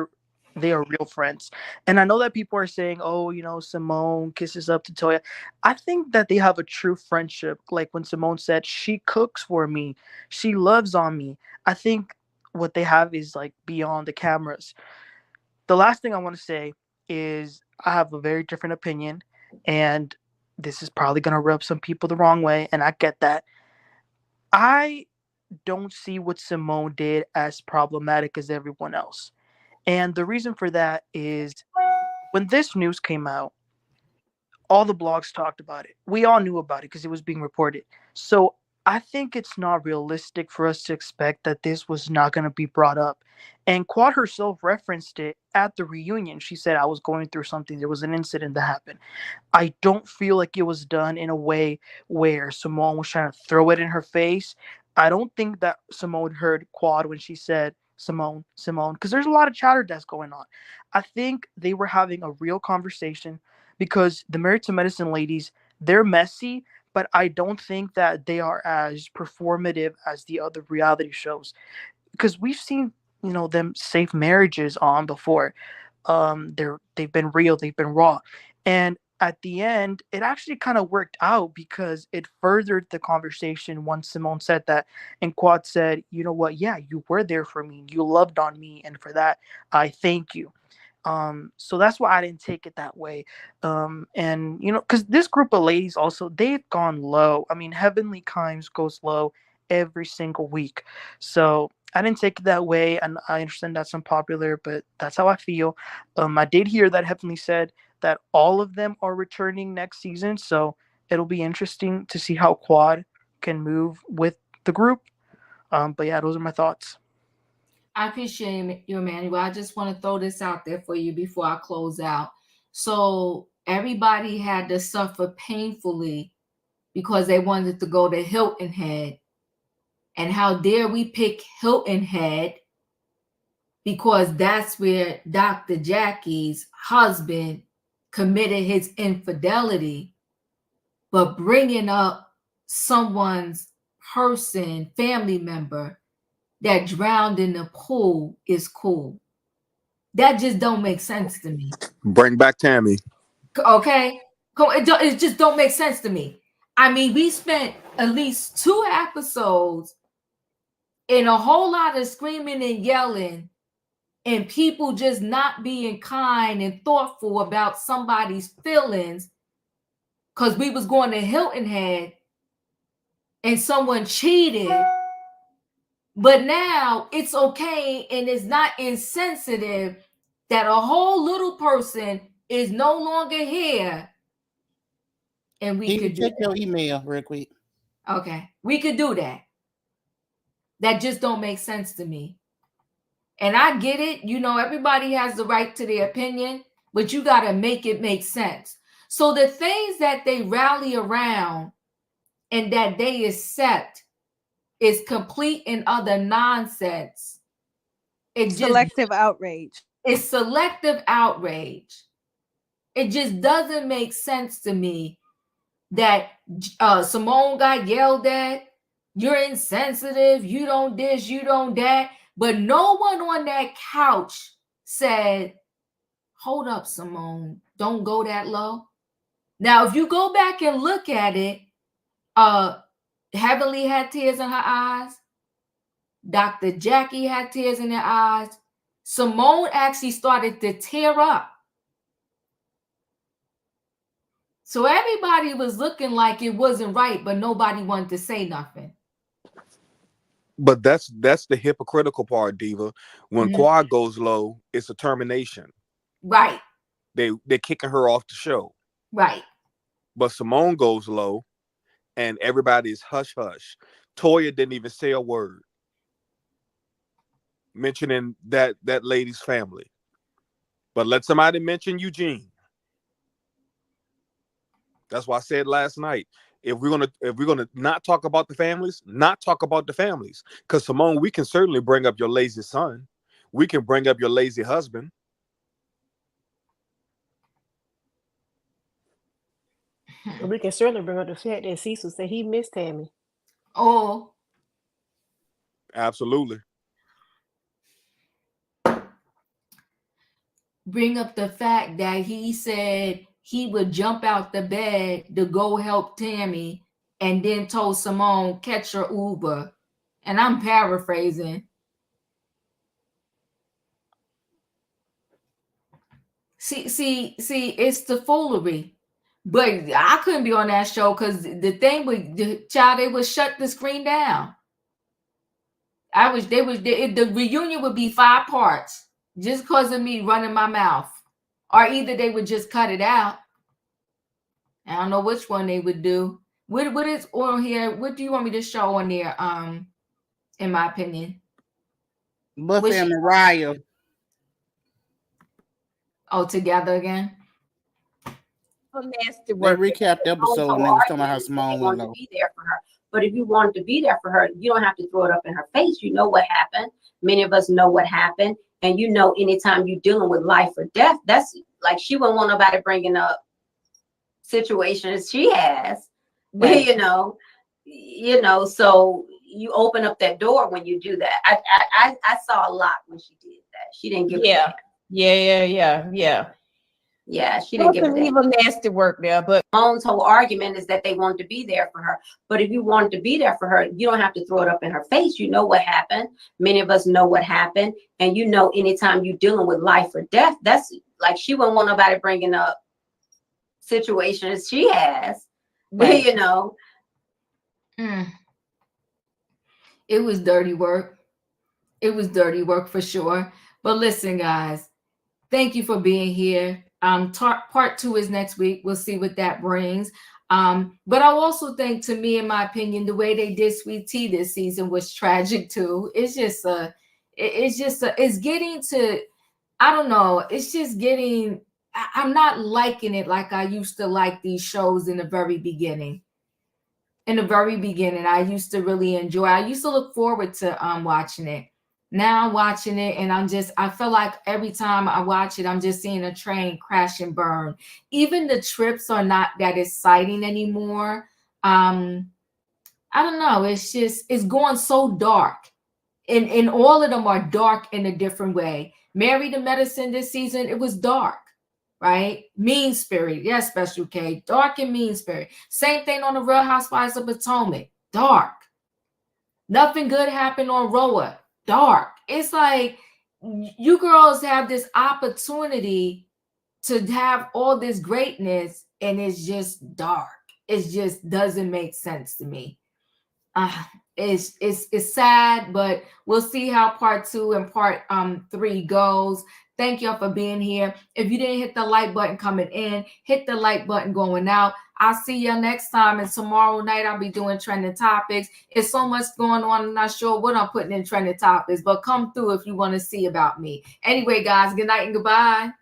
are real friends. And I know that people are saying, oh, you know, Simone kisses up to Toya. I think that they have a true friendship. Like when Simone said, she cooks for me, she loves on me. I think what they have is like beyond the cameras. The last thing I want to say is I have a very different opinion, and this is probably going to rub some people the wrong way, and I get that. I don't see what Simone did as problematic as everyone else. And the reason for that is when this news came out, all the blogs talked about it. We all knew about it because it was being reported. So I think it's not realistic for us to expect that this was not going to be brought up. And Quad herself referenced it at the reunion. She said, I was going through something. There was an incident that happened. I don't feel like it was done in a way where Simone was trying to throw it in her face. I don't think that Simone heard Quad when she said, Simone, because there's a lot of chatter that's going on. I think they were having a real conversation because the Married to Medicine ladies, they're messy, but I don't think that they are as performative as the other reality shows. Because we've seen, you know, them safe marriages on before. They've been real, they've been raw. And at the end, it actually kind of worked out because it furthered the conversation once Simone said that. And Quad said, you know what? Yeah, you were there for me. You loved on me. And for that, I thank you. So that's why I didn't take it that way. And you know, because this group of ladies also, they've gone low. I mean, Heavenly Kimes goes low every single week. So I didn't take it that way, and I understand that's unpopular, but that's how I feel. I did hear that Heavenly said that all of them are returning next season, so it'll be interesting to see how Quad can move with the group. But yeah, those are my thoughts. I appreciate you, Emmanuel. I just want to throw this out there for you before I close out. So everybody had to suffer painfully because they wanted to go to Hilton Head. And how dare we pick Hilton Head because that's where Dr. Jackie's husband committed his infidelity. But bringing up someone's person, family member, that drowned in the pool is cool. That just don't make sense to me. Bring back Tammy. Okay? It just don't make sense to me. I mean, we spent at least 2 episodes in a whole lot of screaming and yelling and people just not being kind and thoughtful about somebody's feelings because we was going to Hilton Head and someone cheated, but now it's okay and it's not insensitive that a whole little person is no longer here, and we could check your email real quick. Okay, we could do that. That just don't make sense to me. And I get it. You know, everybody has the right to their opinion, but you got to make it make sense. So the things that they rally around and that they accept is complete and utter nonsense. It's selective outrage. It's selective outrage. It just doesn't make sense to me that Simone got yelled at. You're insensitive. You don't this, you don't that. But no one on that couch said, hold up, Simone, don't go that low. Now, if you go back and look at it, Heavenly had tears in her eyes. Dr. Jackie had tears in her eyes. Simone actually started to tear up. So everybody was looking like it wasn't right, but nobody wanted to say nothing. But that's the hypocritical part, Diva. When Quad goes low, it's a termination. Right. They're kicking her off the show. Right. But Simone goes low, and everybody's hush hush. Toya didn't even say a word mentioning that lady's family. But let somebody mention Eugene. That's why I said last night, if we're gonna not talk about the families, not talk about the families. Because Simone, we can certainly bring up your lazy son. We can bring up your lazy husband. We can certainly bring up the fact that Cecil said he missed Tammy. Oh. Absolutely. Bring up the fact that he said he would jump out the bed to go help Tammy and then told Simone, catch your Uber. And I'm paraphrasing. See, it's the foolery. But I couldn't be on that show because the thing with the child, they would shut the screen down. The reunion would be 5 parts just because of me running my mouth. Or either they would just cut it out. I don't know which one they would do. What is on here? What do you want me to show on there? In my opinion. Buffy and Mariah. Oh, together again? Nasty work. They recapped the episode and they was talking about how Simone went low. Be there for her. But if you wanted to be there for her, you don't have to throw it up in her face. You know what happened. Many of us know what happened. And you know, anytime you're dealing with life or death, that's like she wouldn't want nobody bringing up situations she has. Right. You know, so you open up that door when you do that. I saw a lot when she did that. She didn't give a damn. Yeah, she didn't give a damn. Nasty work there, but Simone's whole argument is that they wanted to be there for her. But if you wanted to be there for her, you don't have to throw it up in her face. You know what happened. Many of us know what happened. And you know, anytime you're dealing with life or death, that's like she wouldn't want nobody bringing up situations she has. Right. You know. It was dirty work. It was dirty work for sure. But listen, guys, thank you for being here. Part 2 is next week. We'll see what that brings. But I also think, to me, in my opinion, the way they did Sweet Tea this season was tragic too. It's getting to, I don't know. It's just getting, I'm not liking it like I used to like these shows in the very beginning. In the very beginning, I used to really enjoy. I used to look forward to watching it. Now I'm watching it and I feel like every time I watch it, I'm just seeing a train crash and burn. Even the trips are not that exciting anymore. I don't know. It's going so dark. And all of them are dark in a different way. Married to Medicine this season, it was dark, right? Mean Spirit. Yes, Special K. Dark and Mean Spirit. Same thing on the Real Housewives of Potomac. Dark. Nothing good happened on Roa. Dark. It's like you girls have this opportunity to have all this greatness, and it's just dark. It just doesn't make sense to me. It's sad, but we'll see how part 2 and part 3 goes. Thank y'all for being here. If you didn't hit the like button coming in, hit the like button going out. I'll see you next time. And tomorrow night, I'll be doing trending topics. It's so much going on. I'm not sure what I'm putting in trending topics, but come through if you want to see about me. Anyway, guys, good night and goodbye.